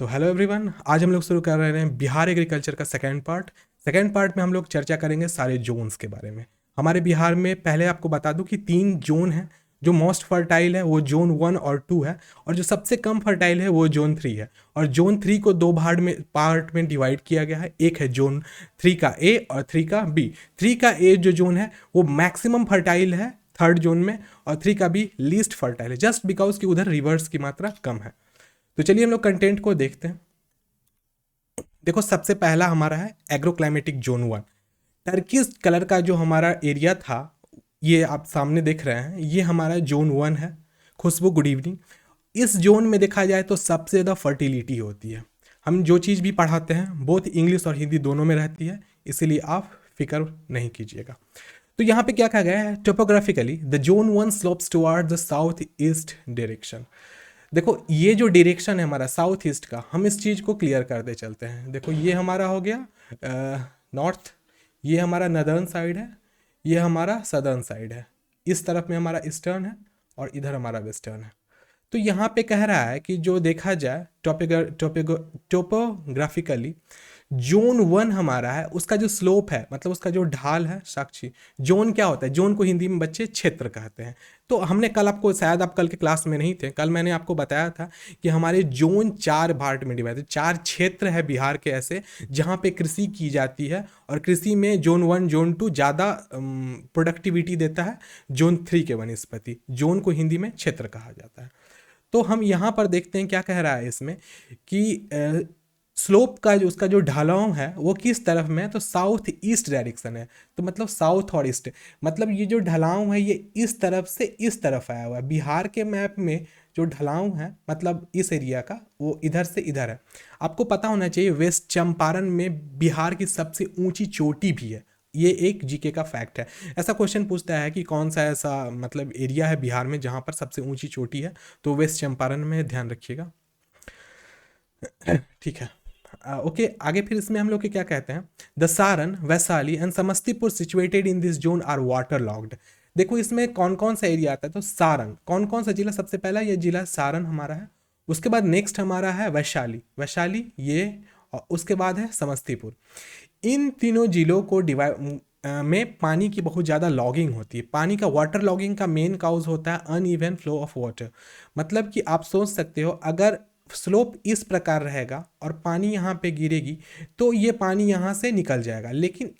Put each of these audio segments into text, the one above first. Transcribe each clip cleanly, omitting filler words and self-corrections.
तो hello everyone, आज हम लोग शुरू कर रहे हैं बिहार एग्रीकल्चर का सेकेंड पार्ट में हम लोग चर्चा करेंगे सारे जोन्स के बारे में। हमारे बिहार में पहले आपको बता दूं कि 3 जोन हैं। जो मोस्ट फर्टाइल है वो जोन 1 और 2 है, और जो सबसे कम फर्टाइल है वो जोन 3 है। और जोन 3 को 2 पार्ट में डिवाइड किया गया है। एक है जोन 3 का ए और 3 का बी। 3 का ए जो जोन है वो मैक्सिमम फर्टाइल है थर्ड जोन में, और 3 का बी लीस्ट फर्टाइल है, जस्ट बिकॉज कि उधर रिवर्स की मात्रा कम है। तो चलिए हम लोग कंटेंट को देखते हैं। देखो, सबसे पहला हमारा है एग्रोक्लाइमेटिक जोन 1। टर्किश कलर का जो हमारा एरिया था, ये आप सामने देख रहे हैं, ये हमारा जोन 1 है। खुशबू, गुड इवनिंग। इस जोन में देखा जाए तो सबसे ज़्यादा फर्टिलिटी होती है। हम जो चीज़ भी पढ़ाते हैं बोथ इंग्लिश और हिंदी दोनों में रहती है, इसीलिए आप फिक्र नहीं कीजिएगा। तो यहाँ पे क्या कहा गया है, topographically the zone 1 slopes toward the south east direction. देखो, ये जो डायरेक्शन है हमारा साउथ ईस्ट का, हम इस चीज़ को क्लियर करते चलते हैं। देखो, ये हमारा हो गया नॉर्थ, ये हमारा नदर्न साइड है, ये हमारा सदर्न साइड है। इस तरफ में हमारा ईस्टर्न है और इधर हमारा वेस्टर्न है। तो यहाँ पे कह रहा है कि जो देखा जाए टोपोग्राफिकली जोन 1 हमारा है, उसका जो स्लोप है, मतलब उसका जो ढाल है, साक्षी। जोन क्या होता है? जोन को हिंदी में बच्चे क्षेत्र कहते हैं। तो हमने कल आपको, शायद आप कल के क्लास में नहीं थे, कल मैंने आपको बताया था कि हमारे जोन 4 पार्ट में डिवाइड है। 4 क्षेत्र है बिहार के ऐसे जहाँ पे कृषि की जाती है, और कृषि में जोन 1 जोन 2 ज़्यादा प्रोडक्टिविटी देता है जोन 3 के वनस्पति। जोन को हिंदी में क्षेत्र कहा जाता है। तो हम यहाँ पर देखते हैं क्या कह रहा है इसमें कि स्लोप का जो उसका जो ढलाव है वो किस तरफ में है, तो साउथ ईस्ट डायरेक्शन है। तो मतलब साउथ और ईस्ट, मतलब ये जो ढलाव है ये इस तरफ से इस तरफ आया हुआ है। बिहार के मैप में जो ढलाव है, मतलब इस एरिया का, वो इधर से इधर है। आपको पता होना चाहिए वेस्ट चंपारण में बिहार की सबसे ऊंची चोटी भी है। ये एक जीके का फैक्ट है। ऐसा क्वेश्चन पूछता है कि कौन सा ऐसा मतलब एरिया है बिहार में जहाँ पर सबसे ऊंची चोटी है, तो वेस्ट चंपारण में, ध्यान रखिएगा। ठीक है। ओके, आगे फिर इसमें हम लोग के क्या कहते हैं, the Saran, Vaishali and Samastipur situated in this zone are water locked. देखो, इसमें कौन कौन सा एरिया आता है, तो सारण, कौन कौन सा जिला, सबसे पहला ये जिला सारण हमारा है। उसके बाद नेक्स्ट हमारा है वैशाली, वैशाली ये, और उसके बाद है समस्तीपुर। इन तीनों जिलों को डिवाइड में पानी की बहुत ज़्यादा लॉगिंग होती है। पानी का वाटर लॉगिंग का मेन काउज होता है अनइवन फ्लो ऑफ वाटर। मतलब कि आप सोच सकते हो, अगर स्लोप इस प्रकार रहेगा और पानी यहाँ पे गिरेगी तो ये पानी यहाँ से निकल जाएगा। लेकिन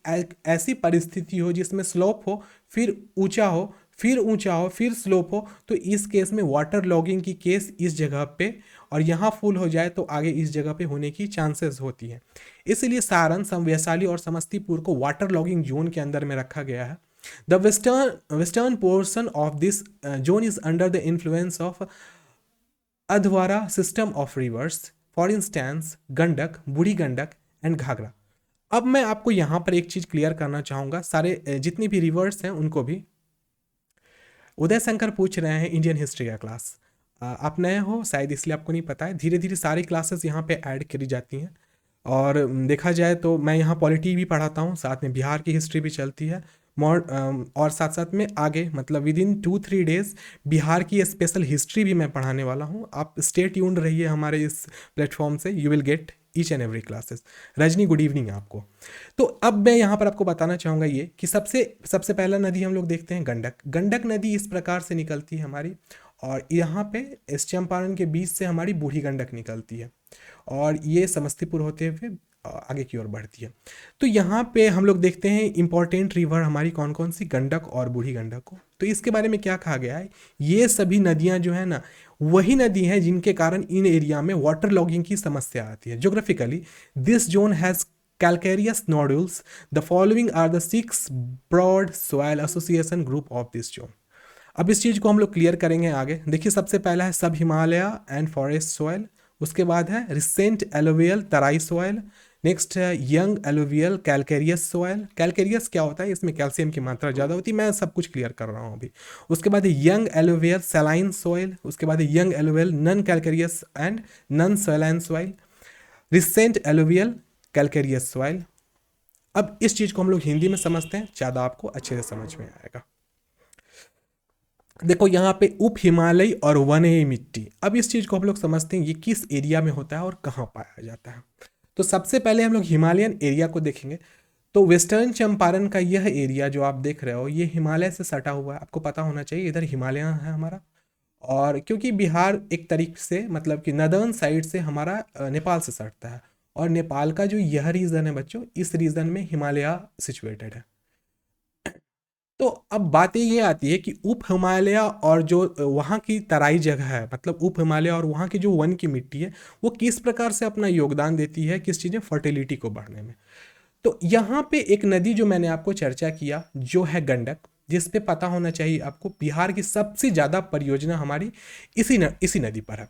ऐसी परिस्थिति हो जिसमें स्लोप हो, फिर ऊंचा हो, फिर ऊंचा हो, फिर स्लोप हो, तो इस केस में वाटर लॉगिंग की केस इस जगह पे, और यहाँ फुल हो जाए तो आगे इस जगह पे होने की चांसेस होती है। इसलिए सारण, वैशाली और समस्तीपुर को वाटर लॉगिंग जोन के अंदर में रखा गया है। The western portion of this zone is under the influence of Adhwara system of reverse, for instance Gandak, Burhi Gandak and Ghaghara. अब मैं आपको यहाँ पर एक चीज़ क्लियर करना चाहूँगा, सारे जितनी भी रिवर्स हैं उनको भी। उदय शंकर पूछ रहे हैं इंडियन हिस्ट्री का क्लास। आप नए हो शायद, इसलिए आपको नहीं पता है। धीरे धीरे सारी क्लासेस यहाँ पे ऐड करी जाती हैं, और देखा जाए तो मैं यहाँ पॉलिटी भी पढ़ाता हूँ, साथ में बिहार की हिस्ट्री भी चलती है। और साथ साथ में आगे मतलब विद इन 2-3 डेज बिहार की स्पेशल हिस्ट्री भी मैं पढ़ाने वाला हूँ। आप स्टे ट्यून्ड रहिए हमारे इस प्लेटफॉर्म से, you will get each and every classes. Rajni, good evening आपको। तो अब मैं यहाँ पर आपको बताना चाहूँगा ये कि सबसे सबसे पहला नदी हम लोग देखते हैं गंडक। गंडक नदी इस प्रकार से निकलती है हमारी, और यहाँ पे इस चंपारण के बीच से हमारी बूढ़ी गंडक निकलती है, और ये समस्तीपुर होते हुए आगे की ओर बढ़ती है। तो यहाँ पे हम लोग देखते हैं इंपॉर्टेंट रिवर हमारी कौन कौन सी, गंडक और बूढ़ी गंडक को। तो इसके बारे में क्या कहा गया है, ये सभी नदियाँ जो है ना, वही नदी हैं जिनके कारण इन एरिया में वाटर लॉगिंग की समस्या आती है। Geographically this zone has calcareous nodules. The following are the 6 broad soil association group of this zone. अब इस चीज़ को हम लोग क्लियर करेंगे आगे। देखिए, सबसे पहला है सब हिमालय एंड फॉरेस्ट सॉइल। उसके बाद है रिसेंट एलोवियल तराई सॉइल। नेक्स्ट है young alluvial calcareous soil. Calcareous क्या होता है, इसमें कैल्शियम की मात्रा ज़्यादा होती है, मैं सब कुछ क्लियर कर रहा हूँ अभी। उसके बाद है यंग एलोवियल सैलाइन सॉइल। उसके बाद है young alluvial non calcareous and non saline soil. Recent alluvial calcareous soil. अब इस चीज़ को हम लोग हिंदी में समझते हैं, ज़्यादा आपको अच्छे से समझ में आएगा। देखो यहाँ पे उप हिमालयी और वनयी मिट्टी, अब इस चीज़ को हम लोग समझते हैं ये किस एरिया में होता है और कहाँ पाया जाता है। तो सबसे पहले हम लोग हिमालयन एरिया को देखेंगे। तो वेस्टर्न चंपारण का यह एरिया जो आप देख रहे हो ये हिमालय से सटा हुआ है, आपको पता होना चाहिए इधर हिमालय है हमारा। और क्योंकि बिहार एक तरीके से मतलब कि नदर्न साइड से हमारा नेपाल से सटता है, और नेपाल का जो यह रीजन है बच्चों, इस रीजन में हिमालय सिचुएटेड है। तो अब बातें ये आती है कि उप हिमालय और जो वहाँ की तराई जगह है, मतलब उप हिमालय और वहाँ की जो वन की मिट्टी है वो किस प्रकार से अपना योगदान देती है किस चीज़ें फर्टिलिटी को बढ़ने में। तो यहाँ पे एक नदी जो मैंने आपको चर्चा किया जो है गंडक, जिस पे पता होना चाहिए आपको बिहार की सबसे ज़्यादा परियोजना हमारी इसी नदी पर है।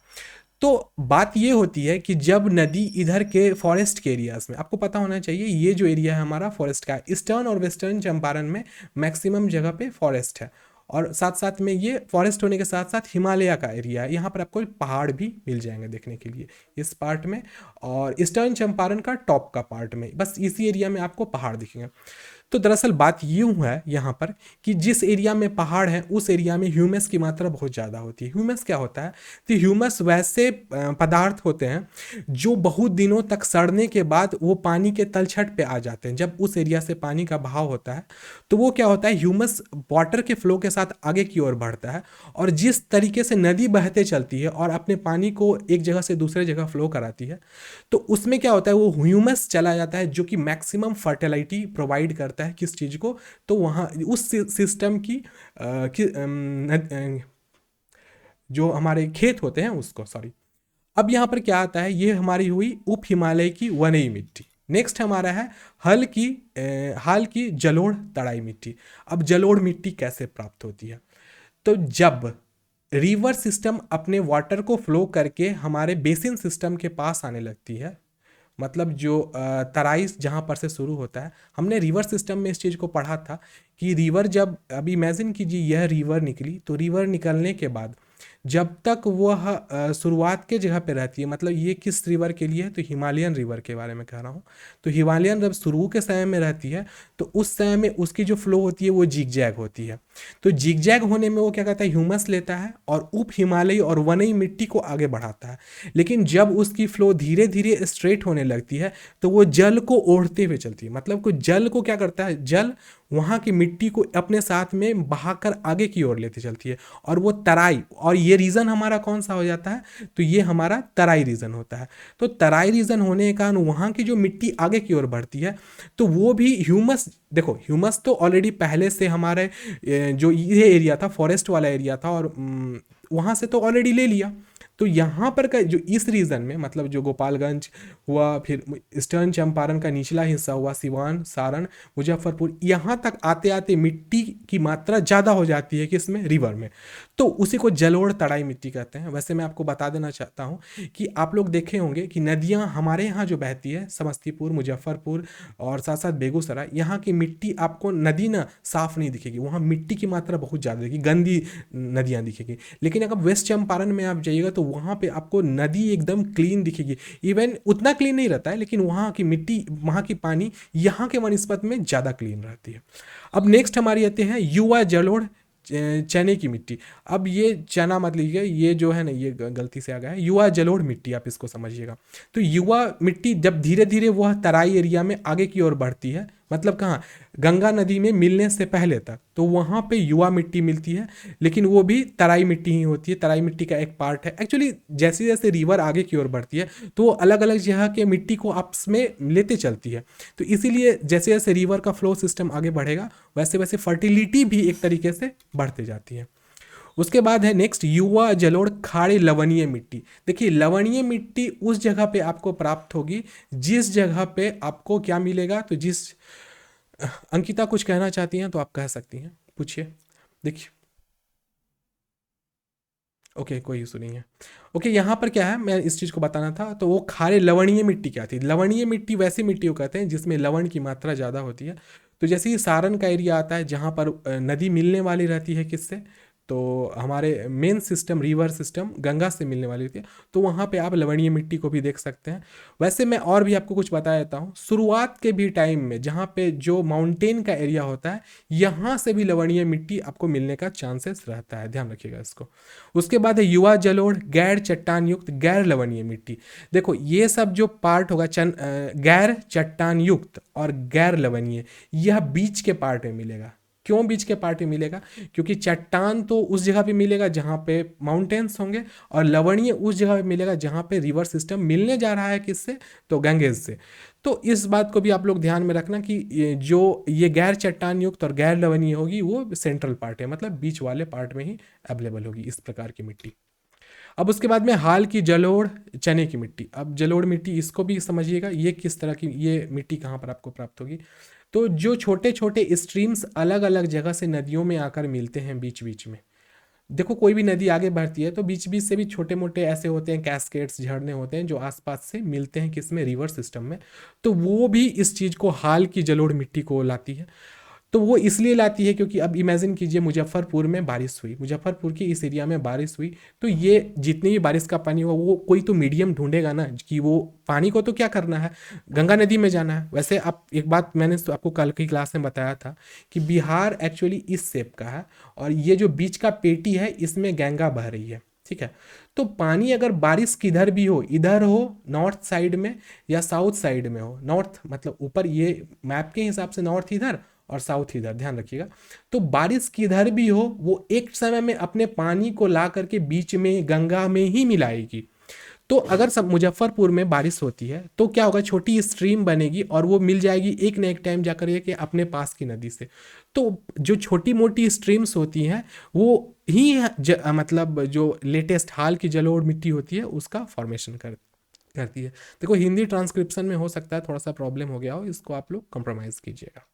तो बात ये होती है कि जब नदी इधर के फॉरेस्ट के एरियाज में, आपको पता होना चाहिए ये जो एरिया है हमारा फॉरेस्ट का है, ईस्टर्न और वेस्टर्न चंपारण में मैक्सिमम जगह पे फॉरेस्ट है, और साथ साथ में ये फॉरेस्ट होने के साथ साथ हिमालय का एरिया है, यहाँ पर आपको पहाड़ भी मिल जाएंगे देखने के लिए इस पार्ट में, और ईस्टर्न चंपारण का टॉप का पार्ट में बस इसी एरिया में आपको पहाड़ दिखेंगे। तो दरअसल बात यूँ है यहाँ पर कि जिस एरिया में पहाड़ है उस एरिया में ह्यूमस की मात्रा बहुत ज़्यादा होती है। ह्यूमस क्या होता है? तो ह्यूमस वैसे पदार्थ होते हैं जो बहुत दिनों तक सड़ने के बाद वो पानी के तलछट पे आ जाते हैं। जब उस एरिया से पानी का बहाव होता है तो वो क्या होता है, ह्यूमस वाटर के फ्लो के साथ आगे की ओर बढ़ता है, और जिस तरीके से नदी बहते चलती है और अपने पानी को एक जगह से दूसरे जगह फ्लो कराती है, तो उसमें क्या होता है वो ह्यूमस चला जाता है जो कि मैक्सिमम फर्टिलिटी प्रोवाइड करता है किस चीज़ को, तो वहाँ उस सिस्टम की, जो हमारे खेत होते हैं उसको, सॉरी। अब यहाँ पर क्या आता है, ये हमारी हुई उप हिमालय की वनई मिट्टी। नेक्स्ट हमारा है हाल की जलोढ़ तराई मिट्टी। अब जलोढ़ मिट्टी कैसे प्राप्त होती है? तो जब रिवर सिस्टम अपने वाटर को फ्लो करके हमारे बेसिन सिस्टम के पास आने लगती है, मतलब जो तराई जहाँ पर से शुरू होता है, हमने रिवर सिस्टम में इस चीज़ को पढ़ा था कि रिवर जब, अभी इमेजिन कीजिए यह रिवर निकली, तो रिवर निकलने के बाद जब तक वह शुरुआत के जगह पे रहती है, मतलब ये किस रिवर के लिए है, तो हिमालयन रिवर के बारे में कह रहा हूँ। तो हिमालयन जब शुरू के समय में रहती है तो उस समय में उसकी जो फ्लो होती है वो जिग जैग होती है। तो जिग जैग होने में वो क्या कहता है, ह्यूमस लेता है और उप हिमालयी और वनई मिट्टी को आगे बढ़ाता है। लेकिन जब उसकी फ्लो धीरे धीरे स्ट्रेट होने लगती है तो वो जल को ओढ़ते हुए चलती है, मतलब को जल को क्या करता है, जल वहाँ की मिट्टी को अपने साथ में बहाकर आगे की ओर लेते चलती है, और वो तराई, और ये रीजन हमारा कौन सा हो जाता है, तो ये हमारा तराई रीजन होता है। तो तराई रीजन होने के कारण वहाँ की जो मिट्टी आगे की ओर बढ़ती है तो वो भी ह्यूमस, देखो ह्यूमस तो ऑलरेडी पहले से हमारे जो ये एरिया था फॉरेस्ट वाला एरिया था, और वहाँ से तो ऑलरेडी ले लिया। तो यहाँ पर का जो इस रीजन में, मतलब जो गोपालगंज हुआ, फिर ईस्टर्न चंपारण का निचला हिस्सा हुआ, सिवान, सारण, मुजफ्फरपुर, यहाँ तक आते आते मिट्टी की मात्रा ज़्यादा हो जाती है किसमें, रिवर में। तो उसी को जलोढ़ तराई मिट्टी कहते हैं। वैसे मैं आपको बता देना चाहता हूँ कि आप लोग देखे होंगे कि नदियाँ हमारे यहाँ जो बहती है, समस्तीपुर, मुजफ्फरपुर और साथ साथ बेगूसराय, यहाँ की मिट्टी आपको नदी ना साफ नहीं दिखेगी, वहाँ मिट्टी की मात्रा बहुत ज़्यादा दिखेगी, गंदी नदियाँ दिखेगी। लेकिन अगर वेस्ट चंपारण में आप जाइएगा तो वहाँ पे आपको नदी एकदम क्लीन दिखेगी। इवन उतना क्लीन नहीं रहता है लेकिन वहाँ की मिट्टी, वहाँ की पानी यहाँ के वनस्पत में ज़्यादा क्लीन रहती है। अब नेक्स्ट हमारी आते हैं युवा जलोढ़ चने की मिट्टी। अब ये चना मत लीजिए, ये जो है ना ये गलती से आ गया है, युवा जलोढ़ मिट्टी आप इसको समझिएगा। तो युवा मिट्टी जब धीरे धीरे वह तराई एरिया में आगे की ओर बढ़ती है, मतलब कहाँ, गंगा नदी में मिलने से पहले तक, तो वहाँ पे युवा मिट्टी मिलती है, लेकिन वो भी तराई मिट्टी ही होती है, तराई मिट्टी का एक पार्ट है। एक्चुअली जैसे जैसे रिवर आगे की ओर बढ़ती है तो वो अलग अलग जगह के मिट्टी को आपस में लेते चलती है। तो इसीलिए जैसे जैसे रिवर का फ्लो सिस्टम आगे बढ़ेगा वैसे वैसे फर्टिलिटी भी एक तरीके से बढ़ते जाती है। उसके बाद है नेक्स्ट युवा जलोढ़ खाड़ी लवणीय मिट्टी। देखिए लवणीय मिट्टी उस जगह पे आपको प्राप्त होगी जिस जगह पे आपको क्या मिलेगा, तो जिस, अंकिता कुछ कहना चाहती हैं तो आप कह सकती हैं, पूछिए। देखिए ओके, कोई इशू नहीं है। ओके, यहाँ पर क्या है, मैं इस चीज़ को बताना था। तो वो खारे लवणीय मिट्टी क्या थी, लवणीय मिट्टी वैसी मिट्टी को कहते हैं जिसमें लवण की मात्रा ज़्यादा होती है। तो जैसे ही सारण का एरिया आता है जहाँ पर नदी मिलने वाली रहती है किससे, तो हमारे main system river system Ganga से मिलने वाली थी, तो वहाँ पे आप लवणीय मिट्टी को भी देख सकते हैं। वैसे मैं और भी आपको कुछ बता देता हूँ, शुरुआत के भी टाइम में जहाँ पे जो माउंटेन का एरिया होता है, यहाँ से भी लवणीय मिट्टी आपको मिलने का चांसेस रहता है, ध्यान रखिएगा इसको। उसके बाद है युवा जलोढ़, गैर चट्टान युक्त गैर लवणीय मिट्टी। देखो ये सब जो पार्ट होगा गैर चट्टान युक्त और गैर लवणीय, यह बीच के पार्ट में मिलेगा। क्यों बीच के पार्ट में मिलेगा? क्योंकि चट्टान तो उस जगह पे मिलेगा जहाँ पे माउंटेन्स होंगे, और लवणीय उस जगह पे मिलेगा जहाँ पे रिवर सिस्टम मिलने जा रहा है किससे? तो गंगेज से। तो इस बात को भी आप लोग ध्यान में रखना कि ये गैर चट्टान युक्त और गैर लवणीय होगी वो सेंट्रल पार्ट है, मतलब बीच वाले पार्ट में ही अवेलेबल होगी इस प्रकार की मिट्टी। अब उसके बाद में हाल की जलोढ़ चने की मिट्टी। अब जलोढ़ मिट्टी इसको भी समझिएगा, ये किस तरह की, ये मिट्टी कहाँ पर आपको प्राप्त होगी? तो जो छोटे छोटे स्ट्रीम्स अलग अलग जगह से नदियों में आकर मिलते हैं बीच बीच में। देखो कोई भी नदी आगे बढ़ती है तो बीच बीच से भी छोटे मोटे ऐसे होते हैं कैस्केड्स, झरने होते हैं जो आसपास से मिलते हैं किसमें? रिवर सिस्टम में। तो वो भी इस चीज़ को, हाल की जलोढ़ मिट्टी को लाती है। तो वो इसलिए लाती है क्योंकि अब इमेजिन कीजिए मुजफ्फरपुर में बारिश हुई, मुजफ्फरपुर की इस एरिया में बारिश हुई, तो ये जितनी भी बारिश का पानी हुआ वो कोई तो मीडियम ढूंढेगा ना, कि वो पानी को तो क्या करना है, गंगा नदी में जाना है। वैसे आप एक बात मैंने तो आपको कल की क्लास में बताया था कि बिहार एक्चुअली इस शेप का है, और ये जो बीच का पेटी है इसमें गंगा बह रही है, ठीक है। तो पानी अगर बारिश किधर भी हो, इधर हो नॉर्थ साइड में या साउथ साइड में हो, नॉर्थ मतलब ऊपर ये मैप के हिसाब से नॉर्थ इधर और साउथ इधर, ध्यान रखिएगा। तो बारिश किधर भी हो वो एक समय में अपने पानी को ला करके बीच में गंगा में ही मिलाएगी। तो अगर सब मुजफ्फरपुर में बारिश होती है तो क्या होगा, छोटी स्ट्रीम बनेगी और वो मिल जाएगी एक न एक टाइम जाकर के अपने पास की नदी से। तो जो छोटी मोटी स्ट्रीम्स होती हैं वो ही मतलब जो लेटेस्ट हाल की जलोढ़ मिट्टी होती है उसका फॉर्मेशन करती है। देखो हिंदी ट्रांसक्रिप्शन में हो सकता है थोड़ा सा प्रॉब्लम हो गया हो, इसको आप लोग कंप्रोमाइज़ कीजिएगा।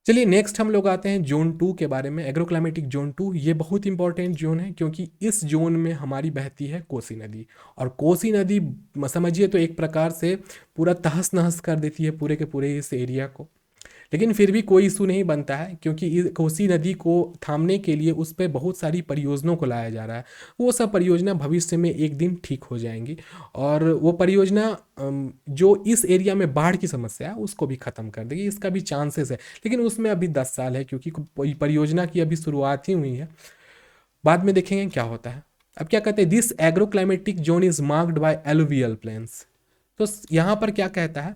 चलिए नेक्स्ट हम लोग आते हैं जोन 2 के बारे में, एग्रोक्लाइमेटिक जोन 2। ये बहुत इंपॉर्टेंट जोन है क्योंकि इस जोन में हमारी बहती है कोसी नदी, और कोसी नदी समझिए तो एक प्रकार से पूरा तहस नहस कर देती है पूरे के पूरे इस एरिया को। लेकिन फिर भी कोई इशू नहीं बनता है क्योंकि कोसी नदी को थामने के लिए उस पर बहुत सारी परियोजनाओं को लाया जा रहा है। वो सब परियोजना भविष्य में एक दिन ठीक हो जाएंगी, और वो परियोजना जो इस एरिया में बाढ़ की समस्या है उसको भी ख़त्म कर देगी, इसका भी चांसेस है। लेकिन उसमें अभी 10 साल है क्योंकि परियोजना की अभी शुरुआत ही हुई है, बाद में देखेंगे क्या होता है। अब क्या कहते हैं, this agroclimatic zone is marked by alluvial plains. तो यहाँ पर क्या कहता है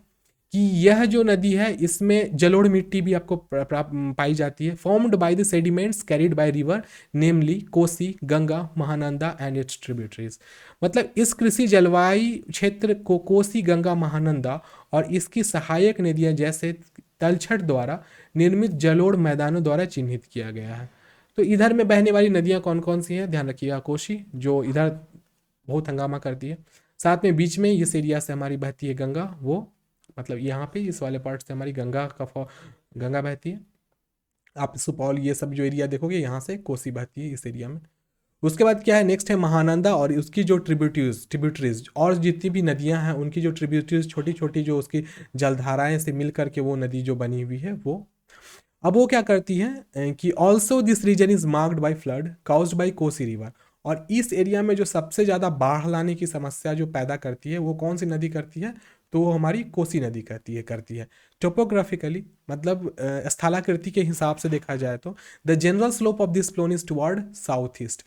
कि यह जो नदी है इसमें जलोढ़ मिट्टी भी आपको पाई जाती है, formed by the sediments carried by river namely Kosi, Ganga, Mahananda and it's tributaries. मतलब इस कृषि जलवायु क्षेत्र को कोसी, गंगा, महानंदा और इसकी सहायक नदियां जैसे तलछट द्वारा निर्मित जलोढ़ मैदानों द्वारा चिन्हित किया गया है। तो इधर में बहने वाली नदियां कौन कौन सी हैं, ध्यान रखिएगा। कोसी जो इधर बहुत हंगामा करती है, साथ में बीच में इस एरिया से हमारी बहती है गंगा, वो मतलब यहाँ पे इस वाले पार्ट से हमारी गंगा बहती है। आप सुपौल ये सब जो एरिया देखोगे यहाँ से कोसी बहती है इस एरिया में। उसके बाद क्या है, नेक्स्ट है महानंदा और उसकी जो ट्रिब्यूटरीज और जितनी भी नदियाँ हैं उनकी जो ट्रिब्यूटरीज छोटी छोटी जो उसकी जलधाराएं से मिल करके वो नदी जो बनी हुई है वो। अब वो क्या करती है कि also this region is marked by flood caused by Kosi river. और इस एरिया में जो सबसे ज़्यादा बाढ़ लाने की समस्या जो पैदा करती है वो कौन सी नदी करती है? तो वो हमारी कोसी नदी करती है। टोपोग्राफिकली मतलब स्थलाकृति के हिसाब से देखा जाए तो the general slope of this phloem is toward south east.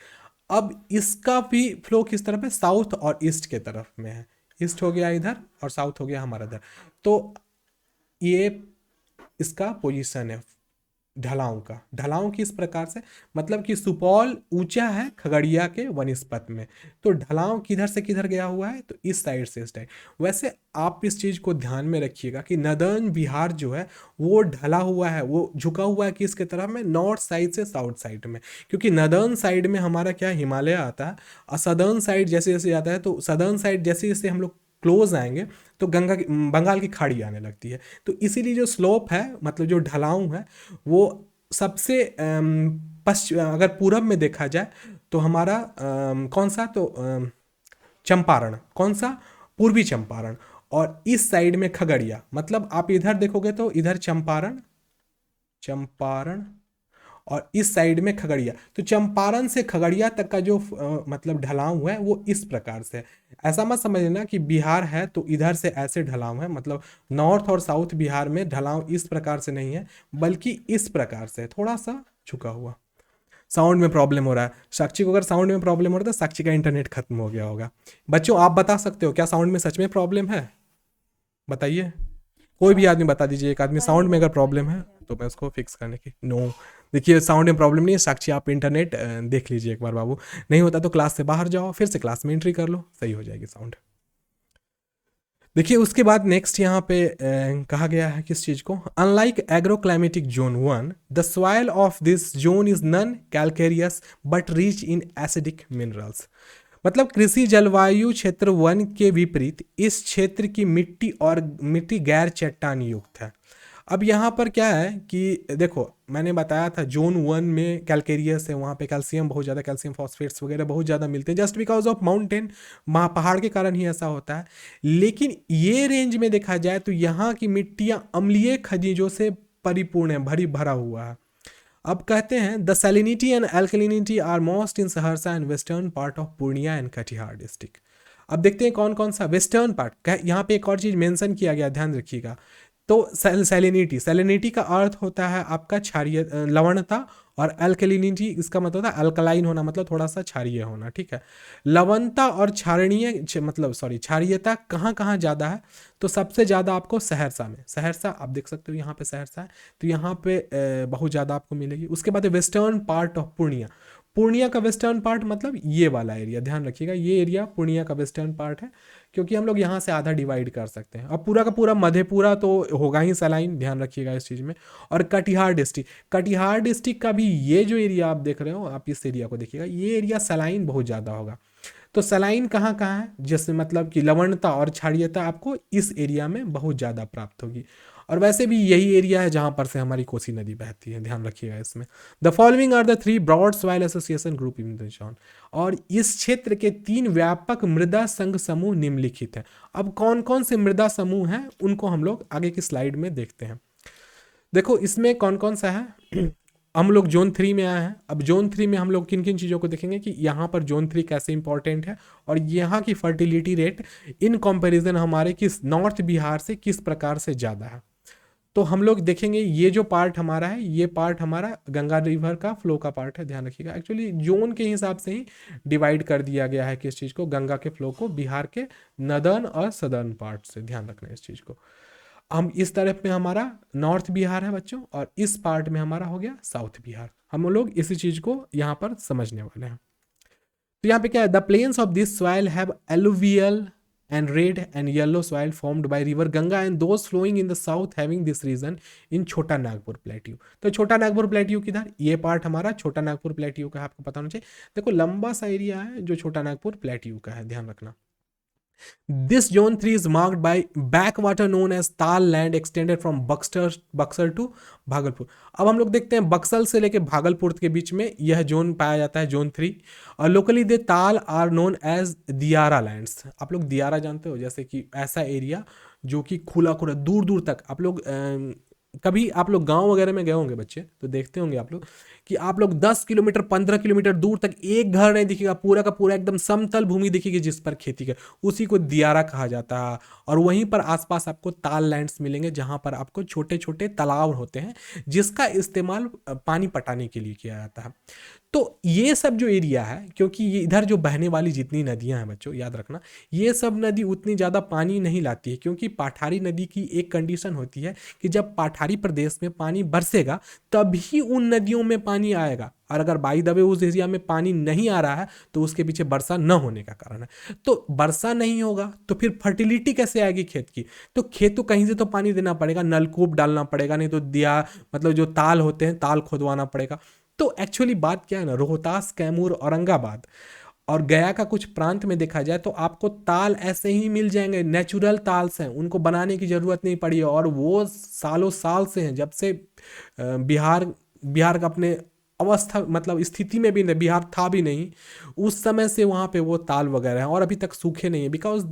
अब इसका भी फ्लो किस तरफ है? साउथ और ईस्ट के तरफ में है। ईस्ट हो गया इधर और साउथ हो गया हमारा इधर। तो ये इसका पोजीशन है ढलाव किस प्रकार से, मतलब कि सुपौल ऊंचा है खगड़िया के वनिस्पत में, तो ढलाव किधर से किधर गया हुआ है? तो इस साइड से इस साइड। वैसे आप इस चीज़ को ध्यान में रखिएगा कि नदर्न बिहार जो है वो ढला हुआ है, वो झुका हुआ है किसके तरफ में? नॉर्थ साइड से साउथ साइड में, क्योंकि नदर्न साइड में हमारा क्या हिमालय आता है, और सदर्न साइड जैसे जैसे आता है तो सदर्न साइड जैसे जैसे हम लोग क्लोज आएंगे तो बंगाल की खाड़ी आने लगती है। तो इसीलिए जो स्लोप है मतलब जो ढलाव है वो सबसे पश्चिम, अगर पूरब में देखा जाए तो हमारा कौन सा, तो चंपारण, कौन सा? पूर्वी चंपारण। और इस साइड में खगड़िया, मतलब आप इधर देखोगे तो इधर चंपारण और इस साइड में खगड़िया। तो चंपारण से खगड़िया तक का जो मतलब ढलाव है वो इस प्रकार से है। ऐसा मत समझना कि बिहार है तो इधर से ऐसे ढलाव है, मतलब नॉर्थ और साउथ बिहार में ढलाव इस प्रकार से नहीं है, बल्कि इस प्रकार से थोड़ा सा झुका हुआ। साउंड में प्रॉब्लम हो रहा है साक्षी को, अगर साउंड में प्रॉब्लम हो रहा है तो साक्षी का इंटरनेट खत्म हो गया होगा। बच्चों आप बता सकते हो क्या साउंड में सच में प्रॉब्लम है, बताइए। कोई भी आदमी बता दीजिए, एक आदमी साउंड में अगर प्रॉब्लम है तो मैं उसको फिक्स करने की। नो, देखिए साउंड में प्रॉब्लम नहीं है साक्षी, आप इंटरनेट देख लीजिए एक बार बाबू, नहीं होता तो क्लास से बाहर जाओ, फिर से क्लास में एंट्री कर लो, सही हो जाएगी साउंड। देखिए उसके बाद नेक्स्ट यहाँ पे कहा गया है किस चीज़ को, unlike agroclimatic zone 1 the soil of this zone is non calcareous but rich in acidic minerals. मतलब कृषि जलवायु क्षेत्र 1 के विपरीत इस क्षेत्र की मिट्टी गैर चट्टान युक्त है। अब यहाँ पर क्या है कि देखो मैंने बताया था जोन 1 में कैलकेरियस है, वहाँ पे कैल्शियम बहुत ज़्यादा, कैल्शियम फॉस्फेट्स वगैरह बहुत ज़्यादा मिलते हैं जस्ट बिकॉज ऑफ माउंटेन, पहाड़ के कारण ही ऐसा होता है। लेकिन ये रेंज में देखा जाए तो यहाँ की मिट्टियाँ अम्लीय खनिजों से परिपूर्ण है, भरा हुआ है। अब कहते हैं the salinity and alkalinity are most in Saharsa and western part of Purnia and Katihar district. अब देखते हैं कौन कौन सा वेस्टर्न पार्ट, यहाँ पे एक और चीज़ मेंशन किया गया, ध्यान रखिएगा। तो सैलिनिटी का अर्थ होता है आपका क्षारीय लवणता, और अल्कलिनिटी इसका मतलब होता है अल्कलाइन होना, मतलब थोड़ा सा क्षारीय होना, ठीक है। लवणता और मतलब सॉरी क्षारीयता कहाँ कहाँ ज़्यादा है, तो सबसे ज़्यादा आपको सहरसा में, सहरसा आप देख सकते हो यहाँ पे सहरसा है, तो यहाँ पे बहुत ज़्यादा आपको मिलेगी। उसके बाद western part of Purnia, Purnia का वेस्टर्न पार्ट मतलब ये वाला एरिया, ध्यान रखिएगा ये एरिया पूर्णिया का वेस्टर्न पार्ट है, क्योंकि हम लोग यहाँ से आधा डिवाइड कर सकते हैं। अब पूरा का पूरा मधेपुरा तो होगा ही सलाइन, ध्यान रखिएगा इस चीज़ में। और कटिहार डिस्ट्रिक्ट का भी ये जो एरिया आप देख रहे हो, आप इस एरिया को देखिएगा, ये एरिया सलाइन बहुत ज़्यादा होगा। तो सलाइन कहाँ कहाँ है, जैसे मतलब कि लवणता और क्षारीयता आपको इस एरिया में बहुत ज़्यादा प्राप्त होगी। और वैसे भी यही एरिया है जहाँ पर से हमारी कोसी नदी बहती है, ध्यान रखिएगा इसमें। The following are the 3 broad soil association group in the zone. और इस क्षेत्र के 3 व्यापक मृदा संघ समूह निम्नलिखित हैं। अब कौन कौन से मृदा समूह हैं उनको हम लोग आगे की स्लाइड में देखते हैं। देखो इसमें कौन कौन सा है हम लोग जोन 3 में आए हैं। अब जोन 3 में हम लोग किन किन चीज़ों को देखेंगे कि यहाँ पर जोन 3 कैसे इंपॉर्टेंट है, और यहाँ की फर्टिलिटी रेट इन कंपैरिजन हमारे किस नॉर्थ बिहार से किस प्रकार से ज़्यादा है। तो हम लोग देखेंगे ये जो पार्ट हमारा है, ये पार्ट हमारा गंगा रिवर का फ्लो का पार्ट है, ध्यान रखिएगा। एक्चुअली जोन के हिसाब से ही डिवाइड कर दिया गया है किस चीज़ को, गंगा के फ्लो को बिहार के नदर्न और सदर्न पार्ट से, ध्यान रखना है इस चीज़ को। हम इस तरफ में हमारा नॉर्थ बिहार है बच्चों, और इस पार्ट में हमारा हो गया साउथ बिहार। हम लोग इसी चीज़ को यहाँ पर समझने वाले हैं। तो यहाँ पे क्या है, the plains of this soil have alluvial and red and yellow soil formed by river Ganga and those flowing in the south having this region in छोटा नागपुर प्लेट्यू। तो छोटा नागपुर प्लेट्यू किधर, ये पार्ट हमारा छोटा नागपुर प्लेट्यू का है, आपको पता होना चाहिए। देखो लंबा सा एरिया है जो छोटा नागपुर प्लेट्यू का है, ध्यान रखना। This zone 3 is marked by backwater known as tal land extended from Buxar to Bhagalpur. अब हम लोग देखते हैं बक्सर से लेके भागलपुर के बीच में यह जोन पाया जाता है, जोन 3। और locally they tal are known as diara lands. आप लोग दियारा जानते हो, जैसे कि ऐसा एरिया जो कि खुला खुला दूर दूर तक, आप लोग कभी आप लोग गांव वगैरह में गए होंगे बच्चे तो देखते होंगे आप लोग कि आप लोग 10 किलोमीटर 15 किलोमीटर दूर तक एक घर नहीं दिखेगा, पूरा का पूरा एकदम समतल भूमि दिखेगी जिस पर खेती कर, उसी को दियारा कहा जाता है। और वहीं पर आसपास आपको ताल लैंड्स मिलेंगे जहां पर आपको छोटे छोटे तालाब होते हैं जिसका इस्तेमाल पानी पटाने के लिए किया जाता है। तो ये सब जो एरिया है, क्योंकि ये इधर जो बहने वाली जितनी नदियां हैं बच्चों याद रखना, ये सब नदी उतनी ज़्यादा पानी नहीं लाती है, क्योंकि पाठारी नदी की एक कंडीशन होती है कि जब पाठारी प्रदेश में पानी बरसेगा तभी उन नदियों में पानी आएगा, और अगर बाई द वे उस एरिया में पानी नहीं आ रहा है तो उसके पीछे वर्षा न होने का कारण है। तो वर्षा नहीं होगा तो फिर फर्टिलिटी कैसे आएगी खेत की, तो खेत को कहीं से तो पानी देना पड़ेगा, नलकूप डालना पड़ेगा, नहीं तो दिया मतलब जो ताल होते हैं ताल खुदवाना पड़ेगा। तो एक्चुअली बात क्या है ना, रोहतास कैमूर औरंगाबाद और गया का कुछ प्रांत में देखा जाए तो आपको ताल ऐसे ही मिल जाएंगे, नेचुरल ताल्स हैं, उनको बनाने की ज़रूरत नहीं पड़ी है। और वो सालों साल से हैं, जब से बिहार का अपने अवस्था मतलब स्थिति में भी नहीं, बिहार था भी नहीं उस समय से वहाँ पे वो ताल वगैरह हैं और अभी तक सूखे नहीं है, बिकॉज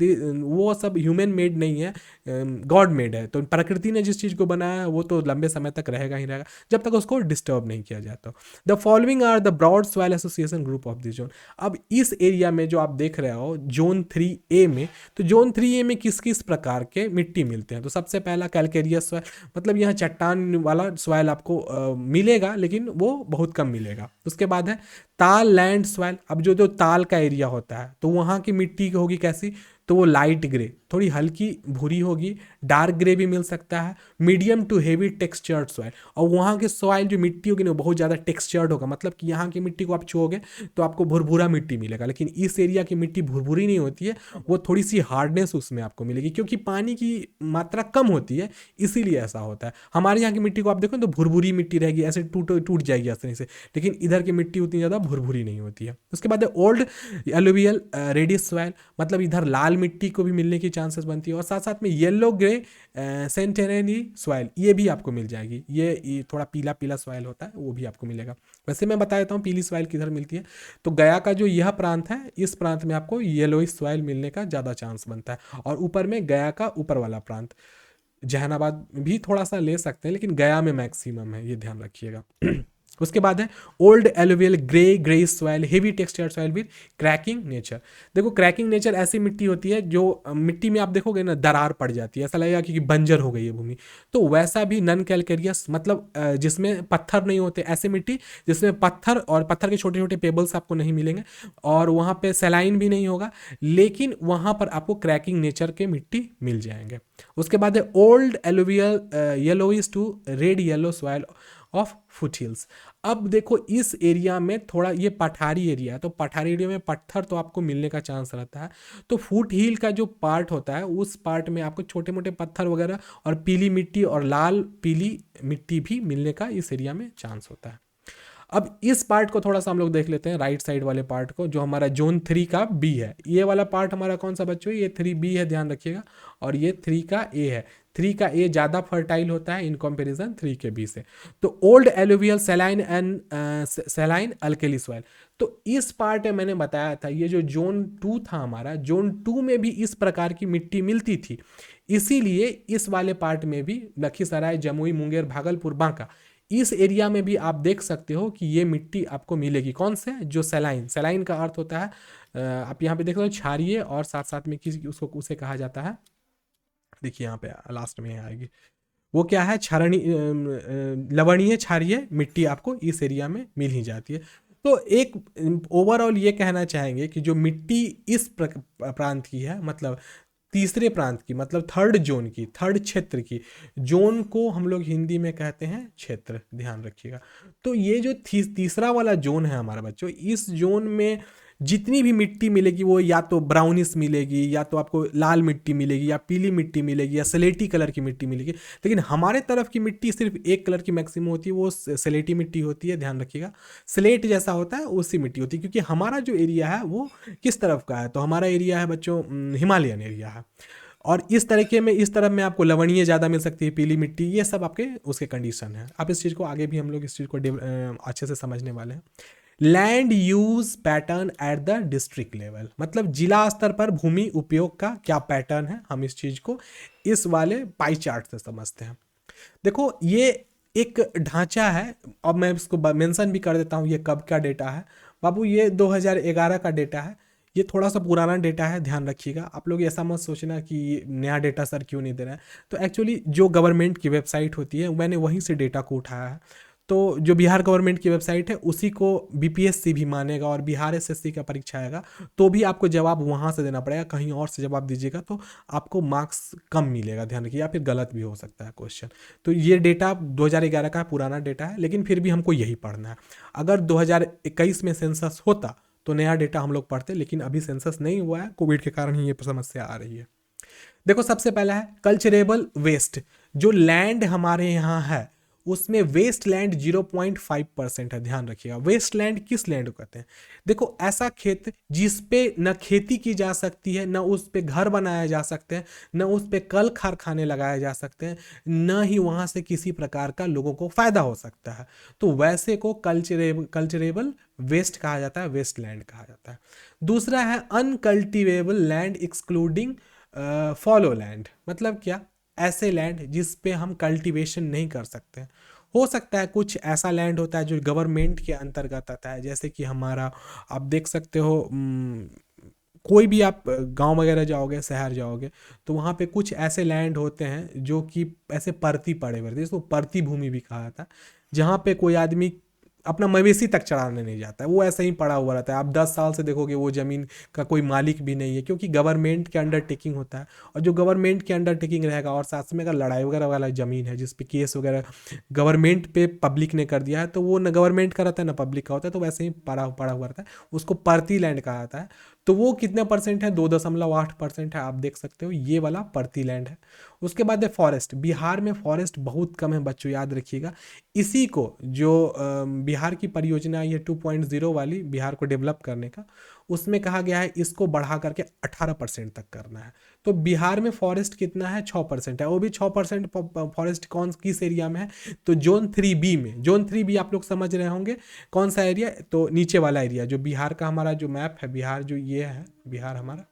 वो सब ह्यूमन मेड नहीं है, गॉड मेड है। तो प्रकृति ने जिस चीज़ को बनाया है वो तो लंबे समय तक रहेगा ही रहेगा जब तक उसको डिस्टर्ब नहीं किया जाता। The following are the broad soil association group of this zone. अब इस एरिया में जो आप देख रहे हो जोन 3A में, तो जोन 3A में किस किस प्रकार के मिट्टी मिलते हैं। तो सबसे पहला कैलकेरियस सॉइल, मतलब यहाँ चट्टान वाला सॉइल आपको मिलेगा लेकिन वो बहुत कम मिलेगा। उसके बाद है ताल लैंड सॉइल। अब जो जो ताल का एरिया होता है तो वहाँ की मिट्टी होगी कैसी, तो वो लाइट ग्रे, थोड़ी हल्की भूरी होगी, डार्क ग्रे भी मिल सकता है, medium to heavy textured soil. और वहाँ के सॉइल जो मिट्टी होगी ना बहुत ज़्यादा टेक्सचर्ड होगा, मतलब कि यहाँ की मिट्टी को आप छुओगे तो आपको भुरभुरा मिट्टी मिलेगा, लेकिन इस एरिया की मिट्टी भुरभुरी नहीं होती है, वो थोड़ी सी हार्डनेस उसमें आपको मिलेगी क्योंकि पानी की मात्रा कम होती है, इसीलिए ऐसा होता है। हमारे यहाँ की मिट्टी को आप देखो तो भुरभुरी मिट्टी रहेगी, ऐसे टूट जाएगी आसानी से, लेकिन इधर की मिट्टी उतनी ज़्यादा भुरभुरी नहीं होती है। उसके बाद ओल्ड एलुवियल रेडियस सॉइल, मतलब इधर लाल मिट्टी को भी मिलने की चांसेस बनती है, और साथ साथ में येलो ग्रे सेंटेनरी सॉइल ये भी आपको मिल जाएगी। ये थोड़ा पीला पीला सॉइल होता है वो भी आपको मिलेगा। वैसे मैं बता देता हूँ पीली सॉइल किधर मिलती है। तो गया का जो यह प्रांत है इस प्रांत में आपको येलोइश सॉइल मिलने का ज़्यादा चांस बनता है, और ऊपर में गया का ऊपर वाला प्रांत, जहानाबाद भी थोड़ा सा ले सकते हैं लेकिन गया में मैक्सिमम है, ये ध्यान रखिएगा। उसके बाद है old alluvial grey soil heavy texture soil with cracking nature. देखो क्रैकिंग नेचर ऐसी मिट्टी होती है जो मिट्टी में आप देखोगे ना दरार पड़ जाती है, ऐसा लगेगा कि बंजर हो गई है भूमि। तो वैसा भी नन कैलकेरियस, मतलब जिसमें पत्थर नहीं होते, ऐसे मिट्टी जिसमें पत्थर और पत्थर के छोटे छोटे पेबल्स आपको नहीं मिलेंगे, और वहाँ पे सलाइन भी नहीं होगा, लेकिन वहाँ पर आपको क्रैकिंग नेचर के मिट्टी मिल जाएंगे। उसके बाद है old alluvial yellowish to red yellow soil of foot hills. अब देखो इस एरिया में थोड़ा ये पठारी एरिया है, तो पठारी एरिया में पत्थर तो आपको मिलने का चांस रहता है, तो फुट हिल का जो पार्ट होता है उस पार्ट में आपको छोटे मोटे पत्थर वगैरह और पीली मिट्टी और लाल पीली मिट्टी भी मिलने का इस एरिया में चांस होता है। अब इस पार्ट को थोड़ा सा हम लोग देख लेते हैं, राइट साइड वाले पार्ट को, जो हमारा जोन 3 का बी है। ये वाला पार्ट हमारा कौन सा बच्चों, ये 3B है, ध्यान रखिएगा, और ये 3 का ए है। 3 का ए ज़्यादा फर्टाइल होता है इन कंपैरिजन 3 के बी से। तो old alluvial saline and saline alkali soil, तो इस पार्ट में मैंने बताया था ये जो जोन 2 था हमारा, जोन 2 में भी इस प्रकार की मिट्टी मिलती थी, इसीलिए इस वाले पार्ट में भी लखीसराय, जमुई, मुंगेर, भागलपुर, बांका, इस एरिया में भी आप देख सकते हो कि ये मिट्टी आपको मिलेगी। कौन से, जो सैलाइन, सैलाइन का अर्थ होता है आप यहाँ पे देख लो क्षारीय, और साथ साथ में किसी उसको उसे कहा जाता है, देखिए यहाँ पे लास्ट में आएगी, वो क्या है, क्षारणी लवणीय क्षारीय मिट्टी आपको इस एरिया में मिल ही जाती है। तो एक ओवरऑल ये कहना चाहेंगे कि जो मिट्टी इस प्रांत की है, मतलब तीसरे प्रांत की, मतलब थर्ड जोन की, थर्ड क्षेत्र की, जोन को हम लोग हिंदी में कहते हैं क्षेत्र, ध्यान रखिएगा। तो ये जो तीसरा वाला जोन है हमारा बच्चों, इस जोन में जितनी भी मिट्टी मिलेगी वो या तो ब्राउनिश मिलेगी, या तो आपको लाल मिट्टी मिलेगी, या पीली मिट्टी मिलेगी, या स्लेटी कलर की मिट्टी मिलेगी। लेकिन हमारे तरफ की मिट्टी सिर्फ एक कलर की मैक्सिमम होती है, वो स्लेटी मिट्टी होती है, ध्यान रखिएगा। स्लेट जैसा होता है उसी मिट्टी होती है, क्योंकि हमारा जो एरिया है वो किस तरफ का है, तो हमारा एरिया है बच्चों हिमालयन एरिया है, और इस तरीके में इस तरफ में आपको लवणीय ज़्यादा मिल सकती है, पीली मिट्टी, ये सब आपके उसके कंडीशन है। आप इस चीज़ को आगे भी हम लोग इस चीज़ को अच्छे से समझने वाले हैं। Land use pattern at the district level, मतलब जिला स्तर पर भूमि उपयोग का क्या पैटर्न है, हम इस चीज को इस वाले पाई चार्ट से समझते हैं। देखो ये एक ढांचा है, अब मैं इसको मेंशन भी कर देता हूँ, ये कब का डेटा है बाबू, ये 2011 का डेटा है, ये थोड़ा सा पुराना डेटा है, ध्यान रखिएगा। आप लोग ऐसा मत सोचना कि नया डेटा सर क्यों नहीं दे रहा है, तो एक्चुअली जो गवर्नमेंट की वेबसाइट होती है मैंने वहीं से डेटा को उठाया है। तो जो बिहार गवर्नमेंट की वेबसाइट है उसी को बीपीएससी भी मानेगा, और बिहार एसएससी का परीक्षा आएगा तो भी आपको जवाब वहाँ से देना पड़ेगा, कहीं और से जवाब दीजिएगा तो आपको मार्क्स कम मिलेगा, ध्यान रखिए, या फिर गलत भी हो सकता है क्वेश्चन। तो ये डेटा 2011 का पुराना डेटा है, लेकिन फिर भी हमको यही पढ़ना है। अगर 2021 में सेंसस होता तो नया डेटा हम लोग पढ़ते, लेकिन अभी सेंसस नहीं हुआ है, कोविड के कारण ही ये समस्या आ रही है। देखो सबसे पहला है कल्चरेबल वेस्ट, जो लैंड हमारे यहाँ है उसमें वेस्ट लैंड 0.5% है, ध्यान रखिएगा। वेस्ट लैंड किस लैंड को कहते हैं? देखो ऐसा खेत जिस पे न खेती की जा सकती है, न उस पे घर बनाया जा सकते हैं, न उस पे कल कारखाने लगाए जा सकते हैं, न ही वहाँ से किसी प्रकार का लोगों को फायदा हो सकता है, तो वैसे को कल्चरेबल वेस्ट कहा जाता है, वेस्ट लैंड कहा जाता है। दूसरा है uncultivable land excluding follow land. मतलब क्या? ऐसे लैंड जिस पे हम कल्टीवेशन नहीं कर सकते हैं। हो सकता है कुछ ऐसा लैंड होता है जो गवर्नमेंट के अंतर्गत आता है, जैसे कि हमारा, आप देख सकते हो कोई भी आप गांव वगैरह जाओगे, शहर जाओगे, तो वहाँ पे कुछ ऐसे लैंड होते हैं जो कि ऐसे परती पड़े हुए थे, इसको परती भूमि भी कहा जाता है, जहाँ पे कोई आदमी अपना मवेशी तक चराने नहीं जाता है, वो ऐसे ही पड़ा हुआ रहता है। आप 10 साल से देखोगे वो ज़मीन का कोई मालिक भी नहीं है, क्योंकि गवर्नमेंट के अंडरटेकिंग होता है। और जो गवर्नमेंट के अंडरटेकिंग रहेगा और साथ में अगर लड़ाई वगैरह वाला ज़मीन है जिस पे केस वगैरह गवर्नमेंट पे पब्लिक ने कर दिया है, तो वो न गवर्नमेंट का रहता है न पब्लिक का होता है, तो वैसे ही पड़ा पड़ा हुआ रहता है, उसको परती लैंड कहा जाता है। तो वो कितने परसेंट है? 2.8% है, आप देख सकते हो, ये वाला परती लैंड है। उसके बाद है फॉरेस्ट। बिहार में फॉरेस्ट बहुत कम है बच्चों, याद रखिएगा। इसी को जो बिहार की परियोजना ये 2.0 वाली बिहार को डेवलप करने का, उसमें कहा गया है इसको बढ़ा करके 18% तक करना है। तो बिहार में फॉरेस्ट कितना है? 6% है। वो भी 6% फॉरेस्ट कौन किस एरिया में है? तो जोन 3B में। जोन 3B आप लोग समझ रहे होंगे कौन सा एरिया? तो नीचे वाला एरिया जो बिहार का, हमारा जो मैप है बिहार, जो ये है बिहार हमारा,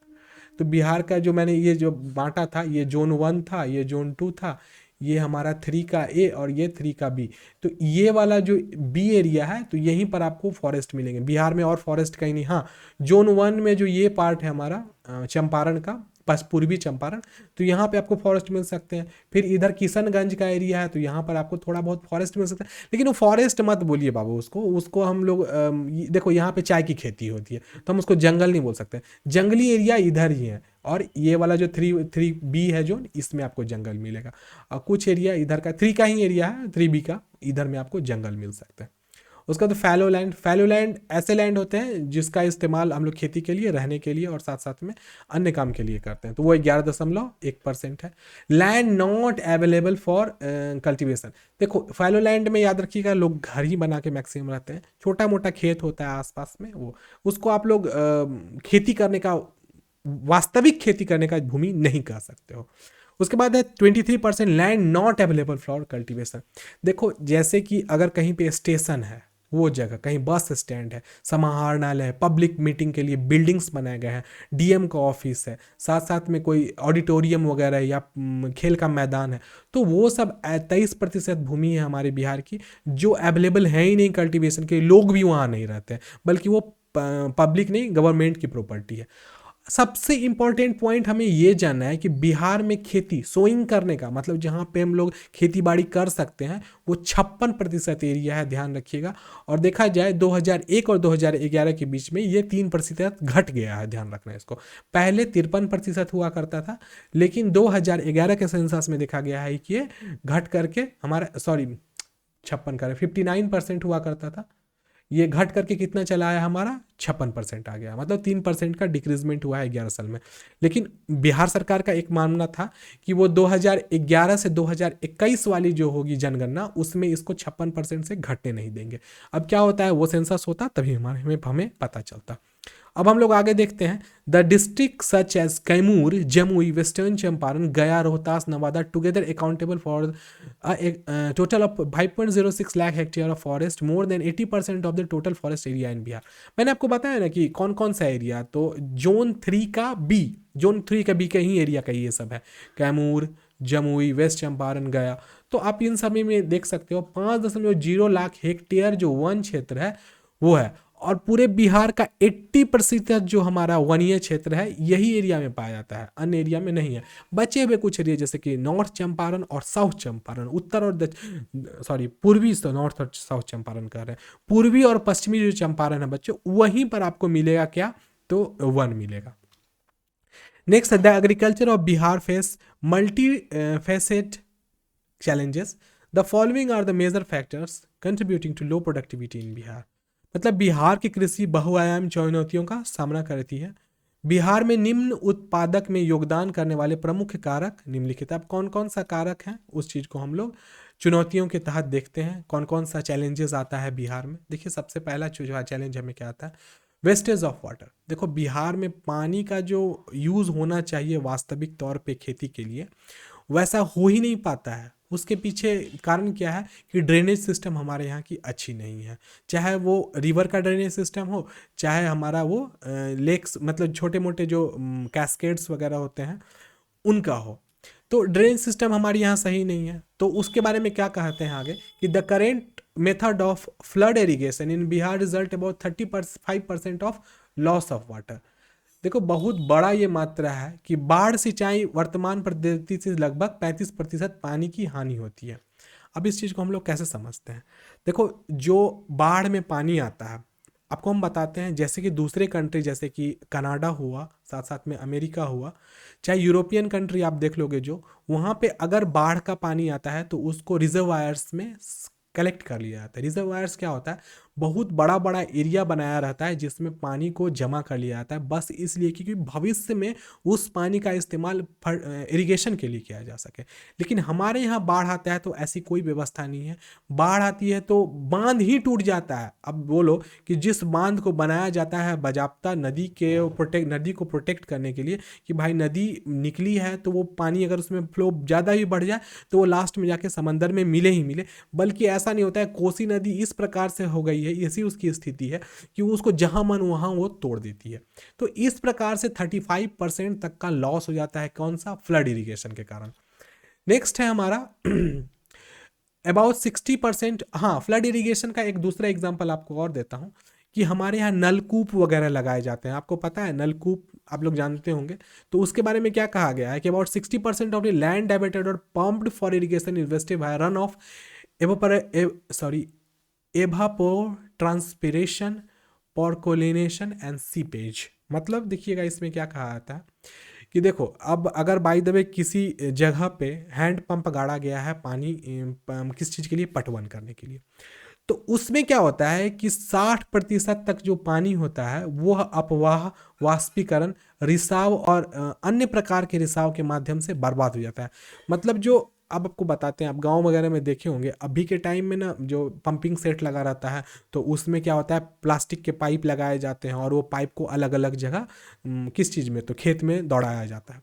तो बिहार का जो मैंने ये जो बांटा था, ये जोन 1 था, ये जोन 2 था, ये हमारा 3 का A और ये 3 का B। तो ये वाला जो B एरिया है, तो यहीं पर आपको फॉरेस्ट मिलेंगे बिहार में, और फॉरेस्ट कहीं नहीं। हाँ, जोन 1 में जो ये पार्ट है हमारा चंपारण का, पूर्वी चंपारण, तो यहाँ पे आपको फॉरेस्ट मिल सकते हैं। फिर इधर किशनगंज का एरिया है, तो यहाँ पर आपको थोड़ा बहुत फॉरेस्ट मिल सकता है, लेकिन वो फॉरेस्ट मत बोलिए बाबू, उसको उसको हम लोग देखो यहाँ पे चाय की खेती होती है, तो हम उसको जंगल नहीं बोल सकते। जंगली एरिया इधर ही है, और ये वाला जो 3B है जोन, इसमें आपको जंगल मिलेगा। और कुछ एरिया इधर का 3 का ही एरिया है, 3B का, इधर में आपको जंगल मिल सकता है। उसका तो फैलो लैंड। फैलो लैंड ऐसे लैंड होते हैं जिसका इस्तेमाल हम लोग खेती के लिए, रहने के लिए और साथ साथ में अन्य काम के लिए करते हैं, तो वो 11.1% है। Land not available for cultivation. देखो फैलो लैंड में याद रखिएगा, लोग घर ही बना के मैक्सिमम रहते हैं, छोटा मोटा खेत होता है आसपास में, वो उसको आप लोग खेती करने का, वास्तविक खेती करने का भूमि नहीं कह सकते हो। उसके बाद है 23% land not available for cultivation. देखो जैसे कि अगर कहीं पे स्टेशन है, वो जगह कहीं बस स्टैंड है, समाहरणालय है, पब्लिक मीटिंग के लिए बिल्डिंग्स बनाए गए हैं, डीएम का ऑफिस है, साथ साथ में कोई ऑडिटोरियम वगैरह या खेल का मैदान है, तो वो सब 23% भूमि है हमारे बिहार की जो अवेलेबल है ही नहीं कल्टीवेशन के। लोग भी वहाँ नहीं रहते हैं, बल्कि वो पब्लिक नहीं, गवर्नमेंट की प्रॉपर्टी है। सबसे इंपॉर्टेंट पॉइंट हमें ये जानना है कि बिहार में खेती सोइंग करने का मतलब जहाँ पे हम लोग खेती बाड़ी कर सकते हैं वो 56% एरिया है, ध्यान रखिएगा। और देखा जाए 2001 और 2011 के बीच में ये 3% घट गया है, ध्यान रखना है इसको। पहले 53% हुआ करता था, लेकिन 2011 के सेंसस में देखा गया है कि ये घट करके हमारा 59% हुआ करता था, ये घट करके कितना चला है हमारा 56% आ गया, मतलब 3% का डिक्रीजमेंट हुआ है 11 साल में। लेकिन बिहार सरकार का एक मानना था कि वो 2011 से 2021 वाली जो होगी जनगणना उसमें इसको 56% से घटने नहीं देंगे। अब क्या होता है, वो सेंसस होता तभी हमें पता चलता। अब हम लोग आगे देखते हैं। The district such as Kaimur, Jamui, western Champaran, Gaya, Rohtas, Nawada together accountable for total of 5.06 lakh hectare of forest, more than 80% of the total forest area in Bihar. मैंने आपको बताया ना कि कौन कौन सा एरिया, तो जोन 3 का बी का ही एरिया का ये सब है, कैमूर, जमुई, वेस्ट चंपारण, गया। तो आप इन सभी में देख सकते हो 5.0 लाख हेक्टेयर जो वन क्षेत्र है वो है। और पूरे बिहार का 80% जो हमारा वनीय क्षेत्र है यही एरिया में पाया जाता है, अन्य एरिया में नहीं है। बचे हुए कुछ एरिया जैसे कि नॉर्थ चंपारण और साउथ चंपारण, उत्तर और पूर्वी, नॉर्थ और साउथ चंपारण कर रहे हैं, पूर्वी और पश्चिमी जो चंपारण है बच्चों, वहीं पर आपको मिलेगा क्या, तो वन मिलेगा। Next, the agriculture of Bihar face multi facet challenges. The following are the major factors contributing to low productivity in Bihar. मतलब बिहार की कृषि बहुआयाम चुनौतियों का सामना करती है। बिहार में निम्न उत्पादक में योगदान करने वाले प्रमुख कारक निम्नलिखित। अब कौन कौन सा कारक है उस चीज को हम लोग चुनौतियों के तहत देखते हैं, कौन कौन सा चैलेंजेस आता है बिहार में। देखिए सबसे पहला जो चैलेंज हमें क्या आता है, वेस्टेज ऑफ वाटर। देखो बिहार में पानी का जो यूज होना चाहिए वास्तविक तौर पे खेती के लिए, वैसा हो ही नहीं पाता है। उसके पीछे कारण क्या है कि ड्रेनेज सिस्टम हमारे यहाँ की अच्छी नहीं है, चाहे वो रिवर का ड्रेनेज सिस्टम हो, चाहे हमारा वो लेक्स मतलब छोटे मोटे जो कैस्केड्स वगैरह होते हैं उनका हो। तो ड्रेनेज सिस्टम हमारे यहाँ सही नहीं है। तो उसके बारे में क्या कहते हैं आगे कि the current method of flood irrigation in Bihar result about 35% of loss of water. देखो बहुत बड़ा ये मात्रा है कि बाढ़ सिंचाई वर्तमान पद्धति से लगभग 35% पानी की हानि होती है। अब इस चीज़ को हम लोग कैसे समझते हैं, देखो जो बाढ़ में पानी आता है, आपको हम बताते हैं जैसे कि दूसरे कंट्री जैसे कि कनाडा हुआ, साथ साथ में अमेरिका हुआ, चाहे यूरोपियन कंट्री आप देख लोगे, जो वहाँ पे अगर बाढ़ का पानी आता है तो उसको रिजर्वायर्स में कलेक्ट कर लिया जाता है। रिजर्वायर्स क्या होता है, बहुत बड़ा बड़ा एरिया बनाया रहता है जिसमें पानी को जमा कर लिया जाता है, बस इसलिए क्योंकि भविष्य में उस पानी का इस्तेमाल इरिगेशन के लिए किया जा सके। लेकिन हमारे यहाँ बाढ़ आता है तो ऐसी कोई व्यवस्था नहीं है। बाढ़ आती है तो बांध ही टूट जाता है। अब बोलो कि जिस बांध को बनाया जाता है बाजाप्ता नदी को प्रोटेक्ट करने के लिए कि भाई नदी निकली है तो वो पानी अगर उसमें फ्लो ज़्यादा ही बढ़ जाए तो वो लास्ट में जाके समंदर में मिले ही मिले, बल्कि ऐसा नहीं होता है। कोसी नदी इस प्रकार से हो गई है, ऐसी उसकी स्थिति है कि उसको जहां मन वहां वो तोड़ देती है। तो इस प्रकार से 35% तक का लॉस हो जाता है, कौन सा, फ्लड इरिगेशन के कारण। नेक्स्ट है हमारा अबाउट 60%। हाँ, फ्लड इरिगेशन का एक दूसरा एग्जांपल आपको और देता हूं कि हमारे यहाँ नलकूप वगैरह लगाए जाते हैं। आपको पता है नलकूप आप लोग जानते होंगे। तो उसके बारे में क्या कहा गया है कि about 60% of the land diverted और pumped for irrigation invested by run off evapotranspiration percolation and seepage. मतलब देखिएगा इसमें क्या कहा जाता है कि देखो अब अगर बाय द वे किसी जगह पे हैंड पंप गाड़ा गया है पानी किस चीज़ के लिए, पटवन करने के लिए, तो उसमें क्या होता है कि 60% तक जो पानी होता है वह अपवाह, वाष्पीकरण, रिसाव और अन्य प्रकार के रिसाव के माध्यम से बर्बाद हो जाता है। मतलब जो अब आपको बताते हैं, आप गांव वगैरह में देखे होंगे अभी के टाइम में ना जो पंपिंग सेट लगा रहता है तो उसमें क्या होता है प्लास्टिक के पाइप लगाए जाते हैं और वो पाइप को अलग अलग जगह किस चीज़ में, तो खेत में दौड़ाया जाता है।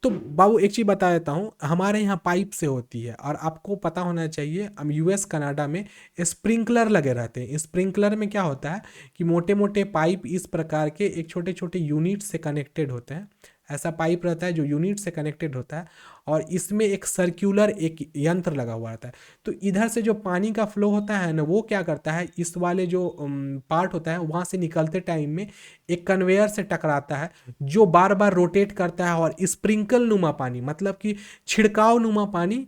तो बाबू एक चीज़ बता देता हूँ, हमारे यहाँ पाइप से होती है और आपको पता होना चाहिए हम यूएस कनाडा में स्प्रिंकलर लगे रहते हैं। स्प्रिंकलर में क्या होता है कि मोटे मोटे पाइप इस प्रकार के एक छोटे छोटे यूनिट से कनेक्टेड होते हैं। ऐसा पाइप रहता है जो यूनिट से कनेक्टेड होता है और इसमें एक सर्कुलर एक यंत्र लगा हुआ रहता है। तो इधर से जो पानी का फ्लो होता है ना वो क्या करता है, इस वाले जो पार्ट होता है वहाँ से निकलते टाइम में एक कन्वेयर से टकराता है जो बार बार रोटेट करता है और स्प्रिंकल नुमा पानी, मतलब कि छिड़काव नुमा पानी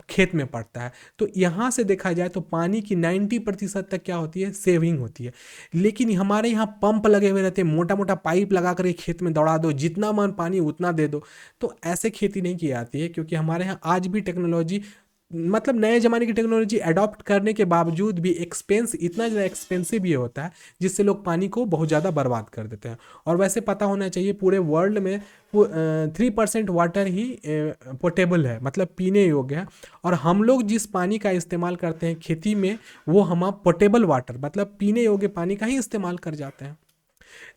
खेत में पड़ता है। तो यहाँ से देखा जाए तो पानी की 90% तक क्या होती है, सेविंग होती है। लेकिन हमारे यहाँ पंप लगे हुए रहते हैं, मोटा मोटा पाइप लगा कर खेत में दौड़ा दो, जितना मन पानी उतना दे दो। तो ऐसे खेती नहीं की जाती है क्योंकि हमारे यहाँ आज भी टेक्नोलॉजी, मतलब नए ज़माने की टेक्नोलॉजी अडॉप्ट करने के बावजूद भी इतना ज़्यादा एक्सपेंसिव भी होता है जिससे लोग पानी को बहुत ज़्यादा बर्बाद कर देते हैं। और वैसे पता होना चाहिए पूरे वर्ल्ड में 3% वाटर ही पोर्टेबल है, मतलब पीने योग्य है। और हम लोग जिस पानी का इस्तेमाल करते हैं खेती में वो हम पोर्टेबल वाटर मतलब पीने योग्य पानी का ही इस्तेमाल कर जाते हैं।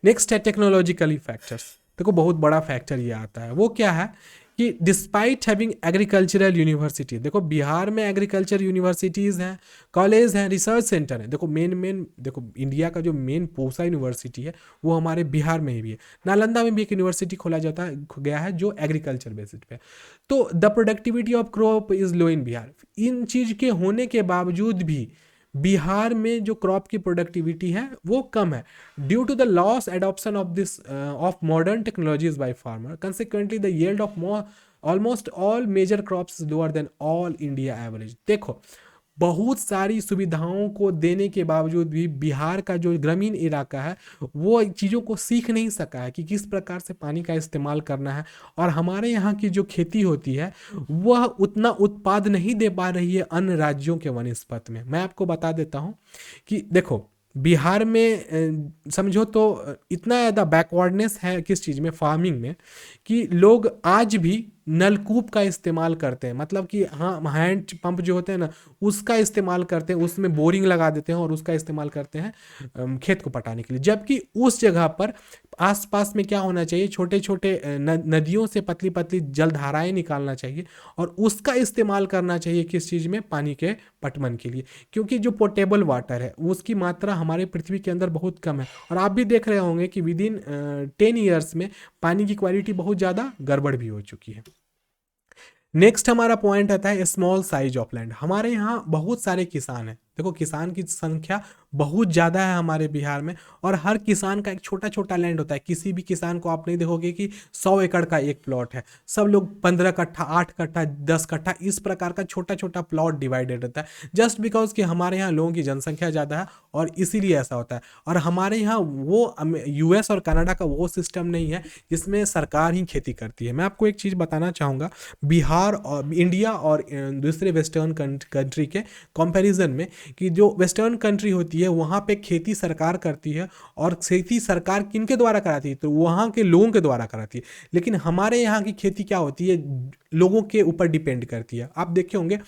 नेक्स्ट है टेक्नोलॉजिकली फैक्टर्स। देखो बहुत बड़ा फैक्टर ये आता है, वो क्या है कि डिस्पाइट हैविंग एग्रीकल्चरल यूनिवर्सिटी, देखो बिहार में एग्रीकल्चर यूनिवर्सिटीज़ हैं, कॉलेज हैं, रिसर्च सेंटर हैं। देखो मेन देखो इंडिया का जो मेन पूसा यूनिवर्सिटी है वो हमारे बिहार में ही भी है। नालंदा में भी एक यूनिवर्सिटी खोला जाता गया है जो एग्रीकल्चर बेसिस पे। तो the productivity of crop is low in Bihar. इन चीज़ के होने के बावजूद भी बिहार में जो क्रॉप की प्रोडक्टिविटी है वो कम है due to the loss adoption of modern technologies by farmer. Consequently the yield of almost all major crops is lower than all India average. देखो बहुत सारी सुविधाओं को देने के बावजूद भी बिहार का जो ग्रामीण इलाका है वो चीज़ों को सीख नहीं सका है कि किस प्रकार से पानी का इस्तेमाल करना है। और हमारे यहाँ की जो खेती होती है वह उतना उत्पाद नहीं दे पा रही है अन्य राज्यों के वनस्पत में। मैं आपको बता देता हूँ कि देखो बिहार में समझो तो इतना ज़्यादा बैकवर्डनेस है किस चीज़ में, फार्मिंग में, कि लोग आज भी नलकूप का इस्तेमाल करते हैं। मतलब कि हाँ, हैंड पंप जो होते हैं ना, उसका इस्तेमाल करते हैं, उसमें बोरिंग लगा देते हैं और उसका इस्तेमाल करते हैं खेत को पटाने के लिए। जबकि उस जगह पर आसपास में क्या होना चाहिए, छोटे छोटे नदियों से पतली पतली जलधाराएं निकालना चाहिए और उसका इस्तेमाल करना चाहिए किस चीज़ में, पानी के पटवन के लिए। क्योंकि जो पोर्टेबल वाटर है उसकी मात्रा हमारे पृथ्वी के अंदर बहुत कम है और आप भी देख रहे होंगे कि विद इन 10 ईयर्स में पानी की क्वालिटी बहुत ज़्यादा गड़बड़ भी हो चुकी है। नेक्स्ट हमारा पॉइंट आता है स्मॉल साइज ऑफ लैंड। हमारे यहाँ बहुत सारे किसान हैं। देखो, किसान की संख्या बहुत ज़्यादा है हमारे बिहार में और हर किसान का एक छोटा छोटा लैंड होता है। किसी भी किसान को आप नहीं देखोगे कि 100 एकड़ का एक प्लॉट है। सब लोग 15 कट्ठा, 8 कट्ठा, 10 कट्ठा, इस प्रकार का छोटा छोटा प्लॉट डिवाइडेड रहता है। जस्ट बिकॉज कि हमारे यहाँ लोगों की जनसंख्या ज़्यादा है और इसीलिए ऐसा होता है। और हमारे यहाँ वो यूएस और कनाडा का वो सिस्टम नहीं है जिसमें सरकार ही खेती करती है। मैं आपको एक चीज़ बताना चाहूँगा, बिहार और इंडिया और दूसरे वेस्टर्न कंट्री के कंपैरिजन में, कि जो वेस्टर्न कंट्री होती है वहाँ पे खेती सरकार करती है और खेती सरकार किनके द्वारा कराती है, तो वहाँ के लोगों के द्वारा कराती है। लेकिन हमारे यहाँ की खेती क्या होती है, लोगों के ऊपर डिपेंड करती है। आप देखे होंगे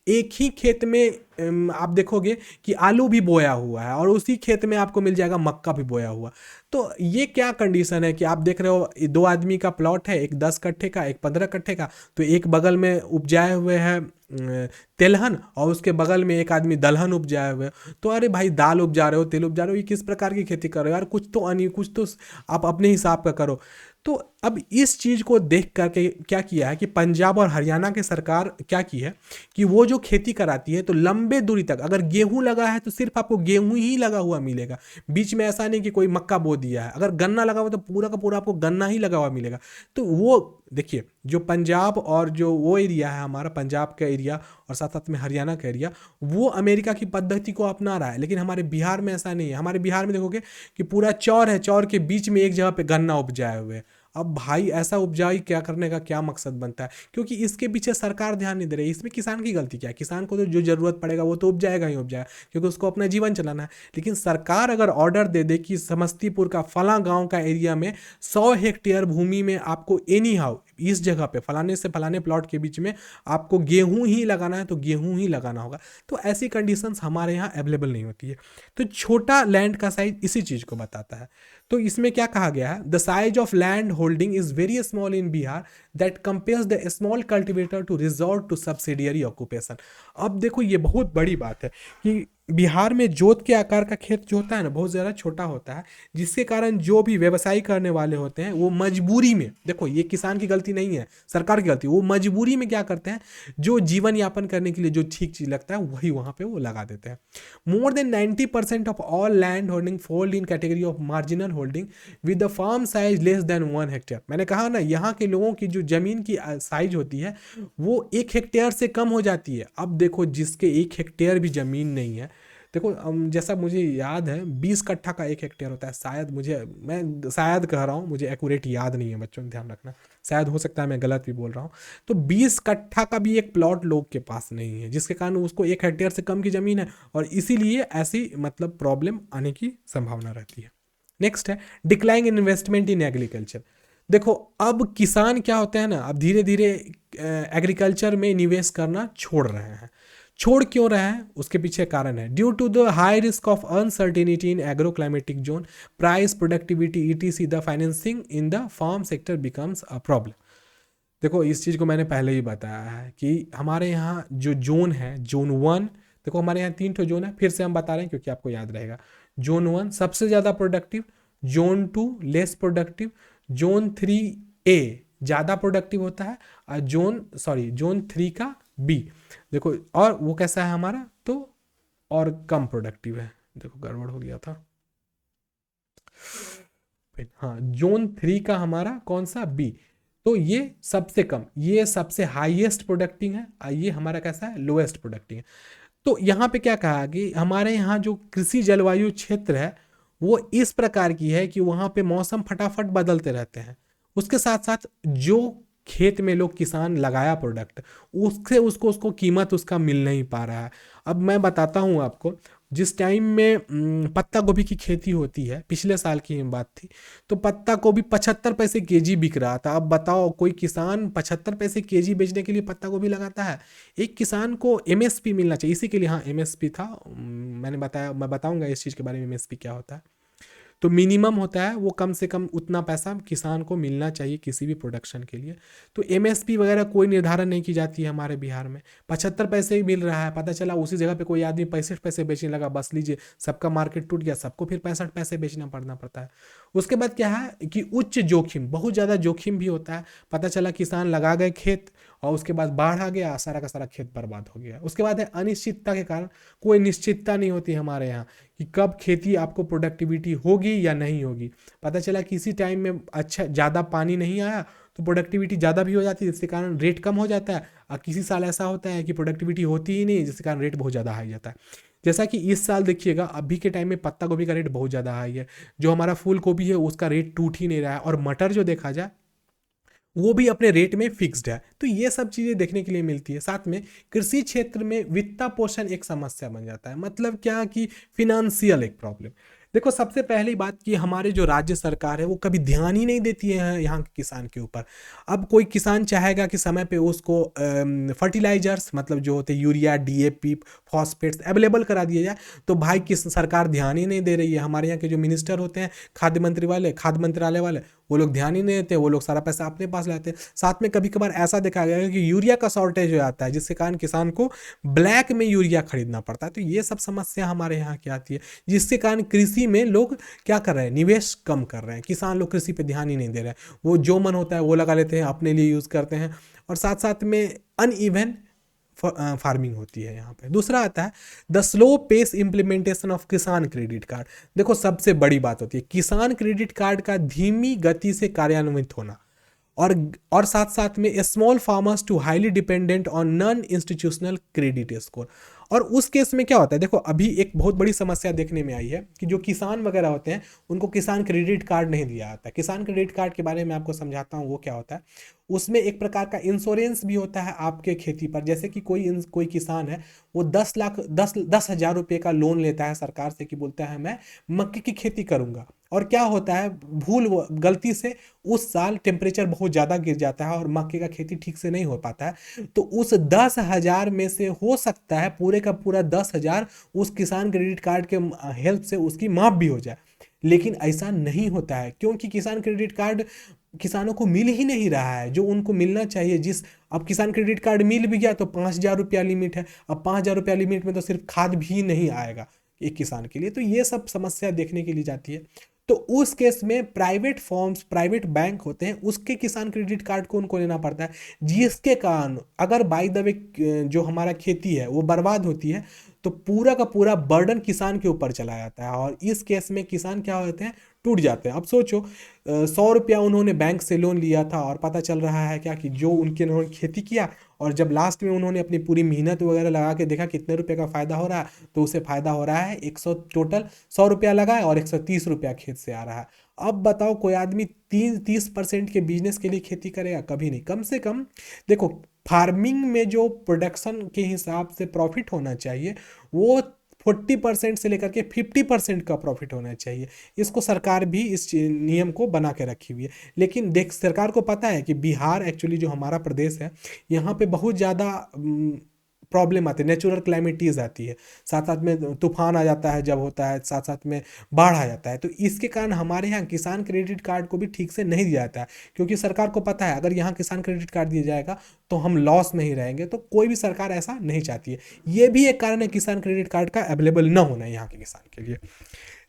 एक ही खेत में आप देखोगे कि आलू भी बोया हुआ है और उसी खेत में आपको मिल जाएगा मक्का भी बोया हुआ। तो ये क्या कंडीशन है कि आप देख रहे हो 2 आदमी का प्लॉट है, एक 10 कट्ठे का, एक 15 कट्ठे का, तो एक बगल में उपजाए हुए हैं तेलहन और उसके बगल में एक आदमी दलहन उपजाए हुए। तो अरे भाई, दाल उपजा रहे हो, तेल उपजा रहे हो, ये किस प्रकार की खेती कर रहे हो यार? कुछ तो आप अपने हिसाब का करो। तो अब इस चीज़ को देख करके क्या किया है कि पंजाब और हरियाणा की सरकार क्या की है कि वो जो खेती कराती है तो लंबे दूरी तक, अगर गेहूं लगा है तो सिर्फ आपको गेहूं ही लगा हुआ मिलेगा। बीच में ऐसा नहीं कि कोई मक्का बो दिया है। अगर गन्ना लगा हुआ तो पूरा का पूरा आपको गन्ना ही लगा हुआ मिलेगा। तो वो देखिए, जो पंजाब और जो वो एरिया है हमारा, पंजाब का एरिया और साथ साथ में हरियाणा का एरिया, वो अमेरिका की पद्धति को अपना रहा है। लेकिन हमारे बिहार में ऐसा नहीं है। हमारे बिहार में देखोगे कि पूरा चौर है, चौर के बीच में एक जगह पे गन्ना उपजाए हुए। अब भाई, ऐसा उपजाई क्या करने का क्या मकसद बनता है? क्योंकि इसके पीछे सरकार ध्यान नहीं दे रही। इसमें किसान की गलती क्या है? किसान को तो जो जरूरत पड़ेगा वो तो उपजाएगा ही उपजाएगा, क्योंकि उसको अपना जीवन चलाना है। लेकिन सरकार अगर ऑर्डर दे दे कि समस्तीपुर का फला गांव का एरिया में 100 हेक्टेयर भूमि में आपको एनी हाउ इस जगह पे फलाने से फलाने प्लॉट के बीच में आपको गेहूं ही लगाना है, तो गेहूं ही लगाना होगा। तो ऐसी कंडीशंस हमारे यहाँ अवेलेबल नहीं होती है। तो छोटा लैंड का साइज इसी चीज़ को बताता है। तो इसमें क्या कहा गया है, the size of land holding is very small in Bihar that compares the small cultivator to resort to subsidiary occupation. अब देखो, ये बहुत बड़ी बात है कि बिहार में जोत के आकार का खेत जो होता है ना, बहुत ज़्यादा छोटा होता है, जिसके कारण जो भी व्यवसाय करने वाले होते हैं वो मजबूरी में, देखो ये किसान की गलती नहीं है, सरकार की गलती, वो मजबूरी में क्या करते हैं, जो जीवन यापन करने के लिए जो ठीक चीज़ लगता है वही वहाँ पे वो लगा देते हैं। More than 90% of all land holding fall in category of marginal holding with the farm size less than 1 hectare. मैंने कहा ना, यहाँ के लोगों की जो जमीन की साइज होती है वो 1 हेक्टेयर से कम हो जाती है। अब देखो, जिसके 1 हेक्टेयर भी जमीन नहीं है, देखो जैसा मुझे याद है 20 कट्ठा का 1 हेक्टेयर होता है शायद, मैं शायद कह रहा हूँ, मुझे एक्यूरेट याद नहीं है, बच्चों ने ध्यान रखना, शायद हो सकता है मैं गलत भी बोल रहा हूँ। तो 20 कट्ठा का भी एक प्लॉट लोग के पास नहीं है, जिसके कारण उसको 1 हेक्टेयर से कम की ज़मीन है और इसीलिए ऐसी मतलब प्रॉब्लम आने की संभावना रहती है। नेक्स्ट है decline in investment in agriculture. देखो, अब किसान क्या होते हैं ना, अब धीरे धीरे एग्रीकल्चर में निवेश करना छोड़ रहे हैं। छोड़ क्यों रहे हैं, उसके पीछे कारण है, due to the high risk of uncertainty in agro climatic zone, price, productivity ETC, the financing in the farm sector becomes a problem. देखो, इस चीज़ को मैंने पहले ही बताया है कि हमारे यहाँ जो जोन है, जोन 1, देखो हमारे यहाँ 3 जोन है, फिर से हम बता रहे हैं क्योंकि आपको याद रहेगा। जोन 1 सबसे ज़्यादा productive, zone 2 less productive, zone 3A ज़्यादा प्रोडक्टिव होता है और जोन 3 का B, देखो, और वो कैसा है हमारा, तो और कम प्रोडक्टिव है। देखो गड़बड़ हो गया था, हाँ, जोन 3 का हमारा कौन सा, B। तो ये सबसे कम, ये सबसे हाईएस्ट प्रोडक्टिव है और ये हमारा कैसा है, लोएस्ट प्रोडक्टिव है। तो यहाँ पे क्या कहा कि हमारे यहाँ जो कृषि जलवायु क्षेत्र है वो इस प्रकार की है कि वहाँ पे मौसम फटाफट बदलते रहते हैं। उसके साथ साथ जो खेत में लोग किसान लगाया प्रोडक्ट, उसको कीमत उसका मिल नहीं पा रहा है। अब मैं बताता हूँ आपको, जिस टाइम में पत्ता गोभी की खेती होती है, पिछले साल की बात थी, तो पत्ता गोभी 75 पैसे केजी बिक रहा था। अब बताओ कोई किसान 75 पैसे केजी बेचने के लिए पत्ता गोभी लगाता है? एक किसान को एमएसपी मिलना चाहिए, इसी के लिए हाँ एमएसपी था। मैंने बताया, मैं बताऊंगा इस चीज़ के बारे में एमएसपी क्या होता है। तो मिनिमम होता है वो कम से कम उतना पैसा किसान को मिलना चाहिए किसी भी प्रोडक्शन के लिए। तो एमएसपी वगैरह कोई निर्धारण नहीं की जाती है हमारे बिहार में। 75 पैसे ही मिल रहा है, पता चला उसी जगह पे कोई आदमी 65 पैसे बेचने लगा, बस लीजिए सबका मार्केट टूट गया, सबको फिर 65 पैसे बेचना पड़ना पड़ता है। उसके बाद क्या है कि उच्च जोखिम, बहुत ज़्यादा जोखिम भी होता है। पता चला किसान लगा गए खेत और उसके बाद बाढ़ आ गया, सारा का सारा खेत बर्बाद हो गया। उसके बाद है अनिश्चितता के कारण, कोई निश्चितता नहीं होती हमारे यहाँ कि कब खेती आपको प्रोडक्टिविटी होगी या नहीं होगी। पता चला किसी टाइम में अच्छा ज़्यादा पानी नहीं आया तो प्रोडक्टिविटी ज़्यादा भी हो जाती है, जिसके कारण रेट कम हो जाता है। और किसी साल ऐसा होता है कि प्रोडक्टिविटी होती ही नहीं, जिसके कारण रेट बहुत ज़्यादा हाई जाता है। जैसा कि इस साल देखिएगा, अभी के टाइम में पत्ता गोभी का रेट बहुत ज़्यादा हाई है। जो हमारा फूल गोभी है उसका रेट टूट ही नहीं रहा है, और मटर जो देखा जाए वो भी अपने रेट में फिक्स्ड है। तो ये सब चीज़ें देखने के लिए मिलती है। साथ में कृषि क्षेत्र में वित्त पोषण एक समस्या बन जाता है। मतलब क्या कि फिनेंशियल एक प्रॉब्लम। देखो सबसे पहली बात कि हमारे जो राज्य सरकार है वो कभी ध्यान ही नहीं देती है यहाँ के किसान के ऊपर। अब कोई किसान चाहेगा कि समय पे उसको फर्टिलाइजर्स, मतलब जो होते हैं यूरिया, डीएपी, फॉस्फेट्स अवेलेबल करा दिया जाए, तो भाई किस सरकार ध्यान ही नहीं दे रही है। हमारे यहाँ के जो मिनिस्टर होते हैं, खाद्य मंत्री वाले, खाद्य मंत्रालय वाले, वो लोग ध्यान ही नहीं देते, वो लोग सारा पैसा अपने पास लाते हैं। साथ में कभी कभार ऐसा देखा गया है कि यूरिया का शॉर्टेज हो जाता है, जिसके कारण किसान को ब्लैक में यूरिया खरीदना पड़ता है। तो ये सब समस्या हमारे यहाँ की आती है, जिसके कारण कृषि में लोग क्या कर रहे हैं, निवेश कम कर रहे हैं। किसान लोग कृषि पे ध्यान ही नहीं दे रहे हैं, वो जो मन होता है वो लगा लेते हैं, अपने लिए यूज़ करते हैं। और साथ साथ में अनइवन फार्मिंग होती है यहाँ पे। दूसरा आता है the slow pace implementation of Kisan credit card. देखो सबसे बड़ी बात होती है किसान क्रेडिट कार्ड का धीमी गति से कार्यान्वित होना, और साथ साथ में small farmers to highly dependent on non institutional credit score. और उस केस में क्या होता है, देखो अभी एक बहुत बड़ी समस्या देखने में आई है कि जो किसान वगैरह होते हैं उनको किसान क्रेडिट कार्ड नहीं दिया जाता है। किसान क्रेडिट कार्ड के बारे में आपको समझाता हूँ वो क्या होता है। उसमें एक प्रकार का इंश्योरेंस भी होता है आपके खेती पर। जैसे कि कोई किसान है, वो 10 हजार रुपये का लोन लेता है सरकार से, कि बोलता है मैं मक्के की खेती करूंगा, और क्या होता है गलती से उस साल टेम्परेचर बहुत ज़्यादा गिर जाता है और मक्के का खेती ठीक से नहीं हो पाता है, तो उस 10 हजार में से हो सकता है पूरे का पूरा 10 हजार उस किसान क्रेडिट कार्ड के हेल्प से उसकी माफ़ भी हो जाए। लेकिन ऐसा नहीं होता है, क्योंकि किसान क्रेडिट कार्ड किसानों को मिल ही नहीं रहा है जो उनको मिलना चाहिए। अब किसान क्रेडिट कार्ड मिल भी गया तो 5 हजार रुपया लिमिट है। अब 5 हजार रुपया लिमिट में तो सिर्फ खाद भी नहीं आएगा एक किसान के लिए। तो ये सब समस्या देखने के लिए जाती है। तो उस केस में प्राइवेट फॉर्म्स, प्राइवेट बैंक होते हैं, उसके किसान क्रेडिट कार्ड को उनको लेना पड़ता है, जिसके कारण अगर बाय द वे जो हमारा खेती है वो बर्बाद होती है तो पूरा का पूरा बर्डन किसान के ऊपर चला जाता है, और इस केस में किसान क्या होते हैं, टूट जाते हैं। अब सोचो 100 रुपया उन्होंने बैंक से लोन लिया था, और पता चल रहा है क्या कि जो उन्होंने खेती किया, और जब लास्ट में उन्होंने अपनी पूरी मेहनत वगैरह लगा के देखा कितने रुपए का फ़ायदा हो रहा है, तो उसे फ़ायदा हो रहा है 100, टोटल 100 रुपया लगा है और 130 रुपया खेत से आ रहा है। अब बताओ कोई आदमी 30% के बिजनेस के लिए खेती करेगा? कभी नहीं। कम से कम देखो फार्मिंग में जो प्रोडक्शन के हिसाब से प्रॉफिट होना चाहिए वो 40% से लेकर के 50% का प्रॉफिट होना चाहिए। इसको सरकार भी इस नियम को बना के रखी हुई है। लेकिन देख सरकार को पता है कि बिहार एक्चुअली जो हमारा प्रदेश है, यहाँ पे बहुत ज़्यादा प्रॉब्लम आती है, नेचुरल क्लाइमिटीज़ आती है, साथ साथ में तूफान आ जाता है जब होता है, साथ साथ में बाढ़ आ जाता है। तो इसके कारण हमारे यहाँ किसान क्रेडिट कार्ड को भी ठीक से नहीं दिया जाता है, क्योंकि सरकार को पता है अगर यहाँ किसान क्रेडिट कार्ड दिया जाएगा तो हम लॉस में ही रहेंगे। तो कोई भी सरकार ऐसा नहीं चाहती है। ये भी एक कारण है किसान क्रेडिट कार्ड का अवेलेबल न होना यहाँ के किसान के लिए।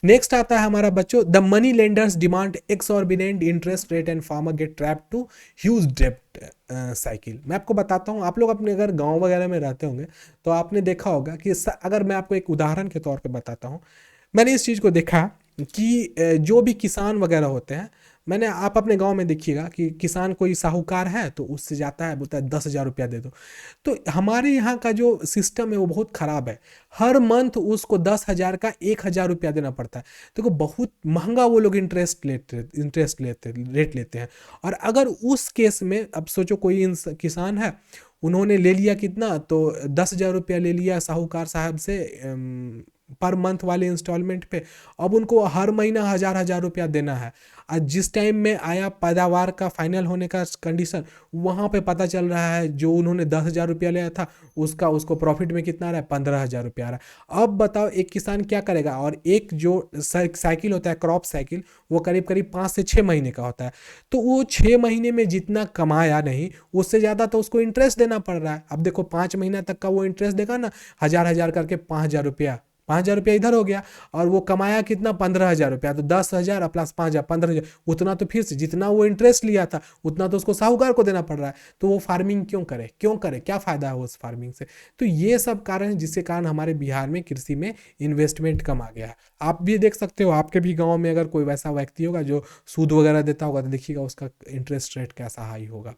नेक्स्ट आता है हमारा बच्चों, the money lenders demand exorbitant interest rate and farmer get trap to huge डेप्ट साइकिल। मैं आपको बताता हूँ, आप लोग अपने अगर गांव वगैरह में रहते होंगे तो आपने देखा होगा कि अगर मैं आपको एक उदाहरण के तौर पे बताता हूँ, मैंने इस चीज़ को देखा कि जो भी किसान वगैरह होते हैं, आप अपने गांव में देखिएगा कि किसान कोई साहूकार है तो उससे जाता है, बोलता है 10 हजार रुपया दे दो। तो हमारे यहाँ का जो सिस्टम है वो बहुत ख़राब है। हर मंथ उसको 10 हजार का 1 हजार रुपया देना पड़ता है। देखो बहुत महंगा वो लोग इंटरेस्ट रेट लेते हैं। और अगर उस केस में अब सोचो कोई किसान है, उन्होंने ले लिया कितना, तो 10 हजार रुपया ले लिया साहूकार साहब से पर मंथ वाले इंस्टॉलमेंट पे, अब उनको हर महीना 1000 रुपया देना है। और जिस टाइम में आया पैदावार का फाइनल होने का कंडीशन, वहाँ पे पता चल रहा है जो उन्होंने 10,000 रुपया लिया था उसका उसको प्रॉफिट में कितना आ रहा है, 15,000 रुपया आ रहा है। अब बताओ एक किसान क्या करेगा। और एक जो साइकिल होता है क्रॉप साइकिल, वो करीब करीब 5 से 6 महीने का होता है। तो वो 6 महीने में जितना कमाया नहीं, उससे ज़्यादा तो उसको इंटरेस्ट देना पड़ रहा है। अब देखो 5 महीना तक का वो इंटरेस्ट देगा ना, 1000 करके 5,000 रुपया, 5,000 रुपया इधर हो गया। और वो कमाया कितना, 15,000 रुपया। तो 10,000 प्लस 5,000, 15,000, उतना तो फिर से जितना वो इंटरेस्ट लिया था उतना तो उसको साहूकार को देना पड़ रहा है। तो वो फार्मिंग क्यों करे, क्यों करे, क्या फ़ायदा है उस फार्मिंग से। तो ये सब कारण है जिसके कारण हमारे बिहार में कृषि में इन्वेस्टमेंट कम आ गया है। आप भी देख सकते हो, आपके भी गाँव में अगर कोई वैसा व्यक्ति होगा जो सूद वगैरह देता होगा, तो देखिएगा उसका इंटरेस्ट रेट कैसा हाई होगा।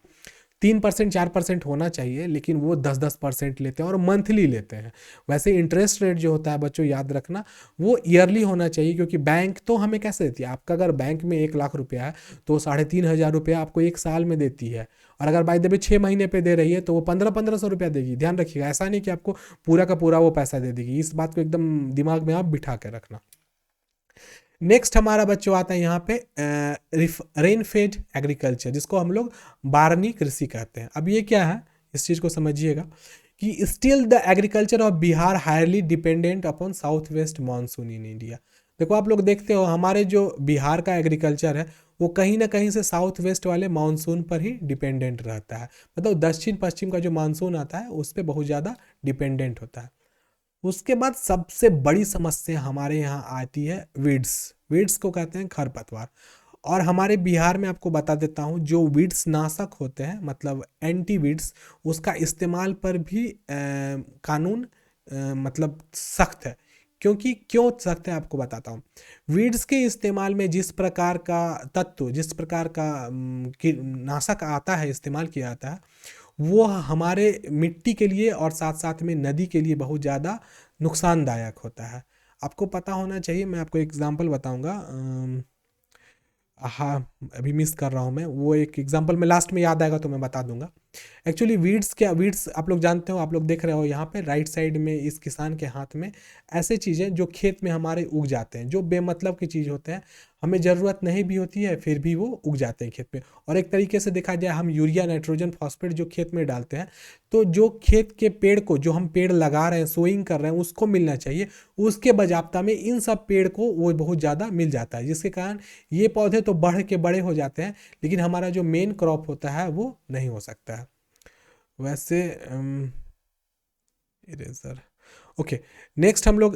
3% 4% होना चाहिए, लेकिन वो 10-10% लेते हैं और मंथली लेते हैं। वैसे इंटरेस्ट रेट जो होता है बच्चों, याद रखना, वो ईयरली होना चाहिए। क्योंकि बैंक तो हमें कैसे देती है, आपका अगर बैंक में 1,00,000 रुपया है तो 3,500 रुपया आपको एक साल में देती है। और अगर बाय द वे 6 महीने पे दे रही है तो वो 1500-1500 रुपया देगी। ध्यान रखिएगा, ऐसा नहीं कि आपको पूरा का पूरा वो पैसा दे देगी। इस बात को एकदम दिमाग में आप बिठा के रखना। नेक्स्ट हमारा बच्चों आता है यहाँ पे रेन फेड एग्रीकल्चर, जिसको हम लोग बारनी कृषि कहते हैं। अब ये क्या है, इस चीज़ को समझिएगा कि still the agriculture of Bihar highly dependent upon south west monsoon in India. देखो आप लोग देखते हो हमारे जो बिहार का एग्रीकल्चर है वो कहीं ना कहीं से साउथ वेस्ट वाले मानसून पर ही डिपेंडेंट रहता है। मतलब दक्षिण पश्चिम का जो मानसून आता है उस पर बहुत ज़्यादा डिपेंडेंट होता है। उसके बाद सबसे बड़ी समस्या हमारे यहाँ आती है वीड्स। वीड्स को कहते हैं खरपतवार। और हमारे बिहार में आपको बता देता हूँ, जो वीड्स नाशक होते हैं मतलब एंटी वीड्स, उसका इस्तेमाल पर भी कानून मतलब सख्त है। क्योंकि क्यों सख्त है आपको बताता हूँ। वीड्स के इस्तेमाल में जिस प्रकार का तत्व, जिस प्रकार का नाशक आता है, इस्तेमाल किया जाता है, वो हमारे मिट्टी के लिए और साथ साथ में नदी के लिए बहुत ज़्यादा नुकसानदायक होता है। आपको पता होना चाहिए, मैं आपको एग्जांपल बताऊंगा। हाँ, अभी मिस कर रहा हूँ मैं वो एक एग्जांपल, में लास्ट में याद आएगा तो मैं बता दूंगा। एक्चुअली वीड्स क्या, वीड्स आप लोग जानते हो, आप लोग देख रहे हो यहाँ पे राइट साइड में इस किसान के हाथ में ऐसे चीज़ें जो खेत में हमारे उग जाते हैं, जो बेमतलब की चीज़ होते हैं, हमें ज़रूरत नहीं भी होती है फिर भी वो उग जाते हैं खेत में। और एक तरीके से देखा जाए, हम यूरिया नाइट्रोजन फॉस्फेट जो खेत में डालते हैं, तो जो खेत के पेड़ को, जो हम पेड़ लगा रहे हैं, सोइंग कर रहे हैं, उसको मिलना चाहिए, उसके बजाबता में इन सब पेड़ को वो बहुत ज़्यादा मिल जाता है, जिसके कारण ये पौधे तो बढ़ के बड़े हो जाते हैं, लेकिन हमारा जो मेन क्रॉप होता है वो नहीं हो सकता है। वैसे इरेजर, ओके। नेक्स्ट हम लोग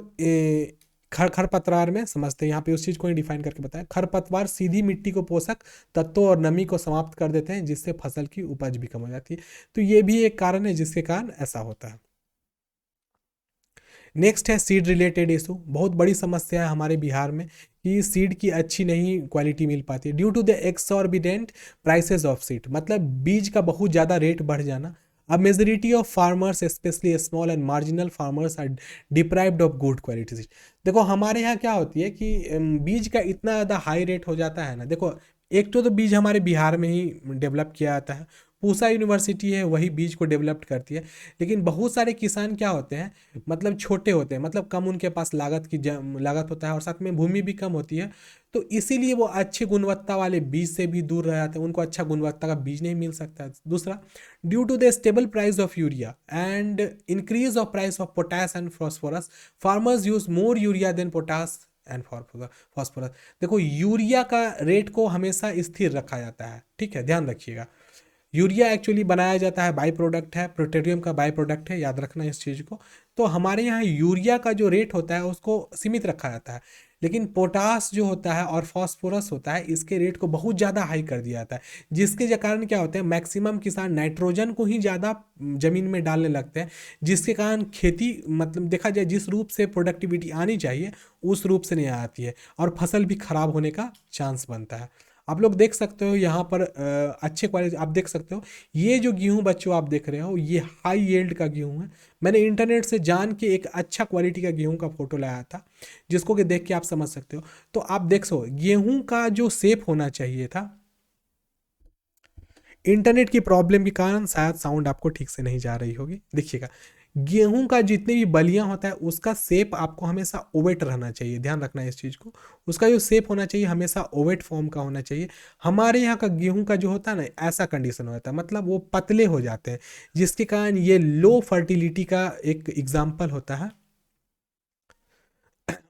खरपतवार में समझते हैं। यहाँ पे उस चीज़ को ही डिफाइन करके बताया। खरपतवार सीधी मिट्टी को पोषक तत्वों और नमी को समाप्त कर देते हैं, जिससे फसल की उपज भी कम हो जाती है। तो ये भी एक कारण है जिसके कारण ऐसा होता है। नेक्स्ट है सीड रिलेटेड इशू। बहुत बड़ी समस्या है हमारे बिहार में कि सीड की अच्छी नहीं क्वालिटी मिल पाती है, due to the exorbitant prices of seed. मतलब बीज का बहुत ज़्यादा रेट बढ़ जाना। अब majority of farmers specially small and marginal farmers are deprived of good quality seed. देखो हमारे यहाँ क्या होती है कि बीज का इतना ज़्यादा हाई रेट हो जाता है ना। देखो एक तो बीज हमारे बिहार में ही डेवलप किया जाता है, पूसा यूनिवर्सिटी है वही बीज को डेवलप करती है। लेकिन बहुत सारे किसान क्या होते हैं, मतलब छोटे होते हैं, मतलब कम उनके पास लागत होता है और साथ में भूमि भी कम होती है। तो इसीलिए वो अच्छी गुणवत्ता वाले बीज से भी दूर रह जाते हैं, उनको अच्छा गुणवत्ता का बीज नहीं मिल सकता है। दूसरा, due to the stable price of urea and increase of price of potash and phosphorus, farmers use more urea than potash and phosphorus. देखो यूरिया का रेट को हमेशा स्थिर रखा जाता है, ठीक है, ध्यान रखिएगा। यूरिया एक्चुअली बनाया जाता है, बाई प्रोडक्ट है, पेट्रोलियम का बाई प्रोडक्ट है, याद रखना इस चीज़ को। तो हमारे यहाँ यूरिया का जो रेट होता है उसको सीमित रखा जाता है, लेकिन पोटास जो होता है और फॉस्फोरस होता है, इसके रेट को बहुत ज़्यादा हाई कर दिया जाता है। जिसके कारण क्या होता है, मैक्सिमम किसान नाइट्रोजन को ही ज़्यादा ज़मीन में डालने लगते हैं, जिसके कारण खेती मतलब देखा जाए जिस रूप से प्रोडक्टिविटी आनी चाहिए उस रूप से नहीं आती है और फसल भी खराब होने का चांस बनता है। आप लोग देख सकते हो यहाँ पर अच्छे क्वालिटी आप देख सकते हो। ये जो गेहूँ बच्चों आप देख रहे हो, ये हाई यील्ड का गेहूँ है। मैंने इंटरनेट से जान के एक अच्छा क्वालिटी का गेहूँ का फोटो लाया था, जिसको कि देख के आप समझ सकते हो। तो आप देख सको गेहूँ का जो शेप होना चाहिए था, इंटरनेट की प्रॉब्लम के कारण शायद साउंड आपको ठीक से नहीं जा रही होगी। देखिएगा गेहूं का जितने भी बलियां होता है उसका शेप आपको हमेशा ओवेट रहना चाहिए, ध्यान रखना है इस चीज़ को। उसका जो शेप होना चाहिए हमेशा ओवेट फॉर्म का होना चाहिए। हमारे यहाँ का गेहूं का जो होता है ना, ऐसा कंडीशन होता है, मतलब वो पतले हो जाते हैं, जिसके कारण ये लो फर्टिलिटी का एक एग्जाम्पल होता है।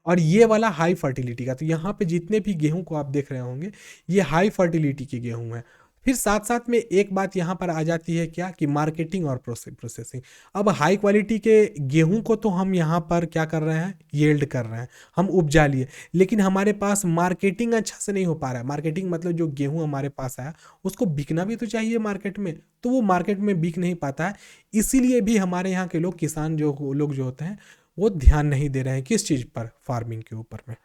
और ये वाला हाई फर्टिलिटी का, तो यहाँ पे जितने भी गेहूं को आप देख रहे होंगे ये हाई फर्टिलिटी के गेहूं हैं। फिर साथ साथ में एक बात यहाँ पर आ जाती है क्या, कि मार्केटिंग और प्रोसेसिंग। अब हाई क्वालिटी के गेहूं को तो हम यहाँ पर क्या कर रहे हैं, येल्ड कर रहे हैं, हम उपजा लिए, लेकिन हमारे पास मार्केटिंग अच्छा से नहीं हो पा रहा है। मार्केटिंग मतलब जो गेहूं हमारे पास आया उसको बिकना भी तो चाहिए मार्केट में, तो वो मार्केट में बिक नहीं पाता है। इसीलिए भी हमारे यहाँ के लोग, किसान जो लोग जो होते हैं, वो ध्यान नहीं दे रहे हैं किस चीज़ पर, फार्मिंग के ऊपर में।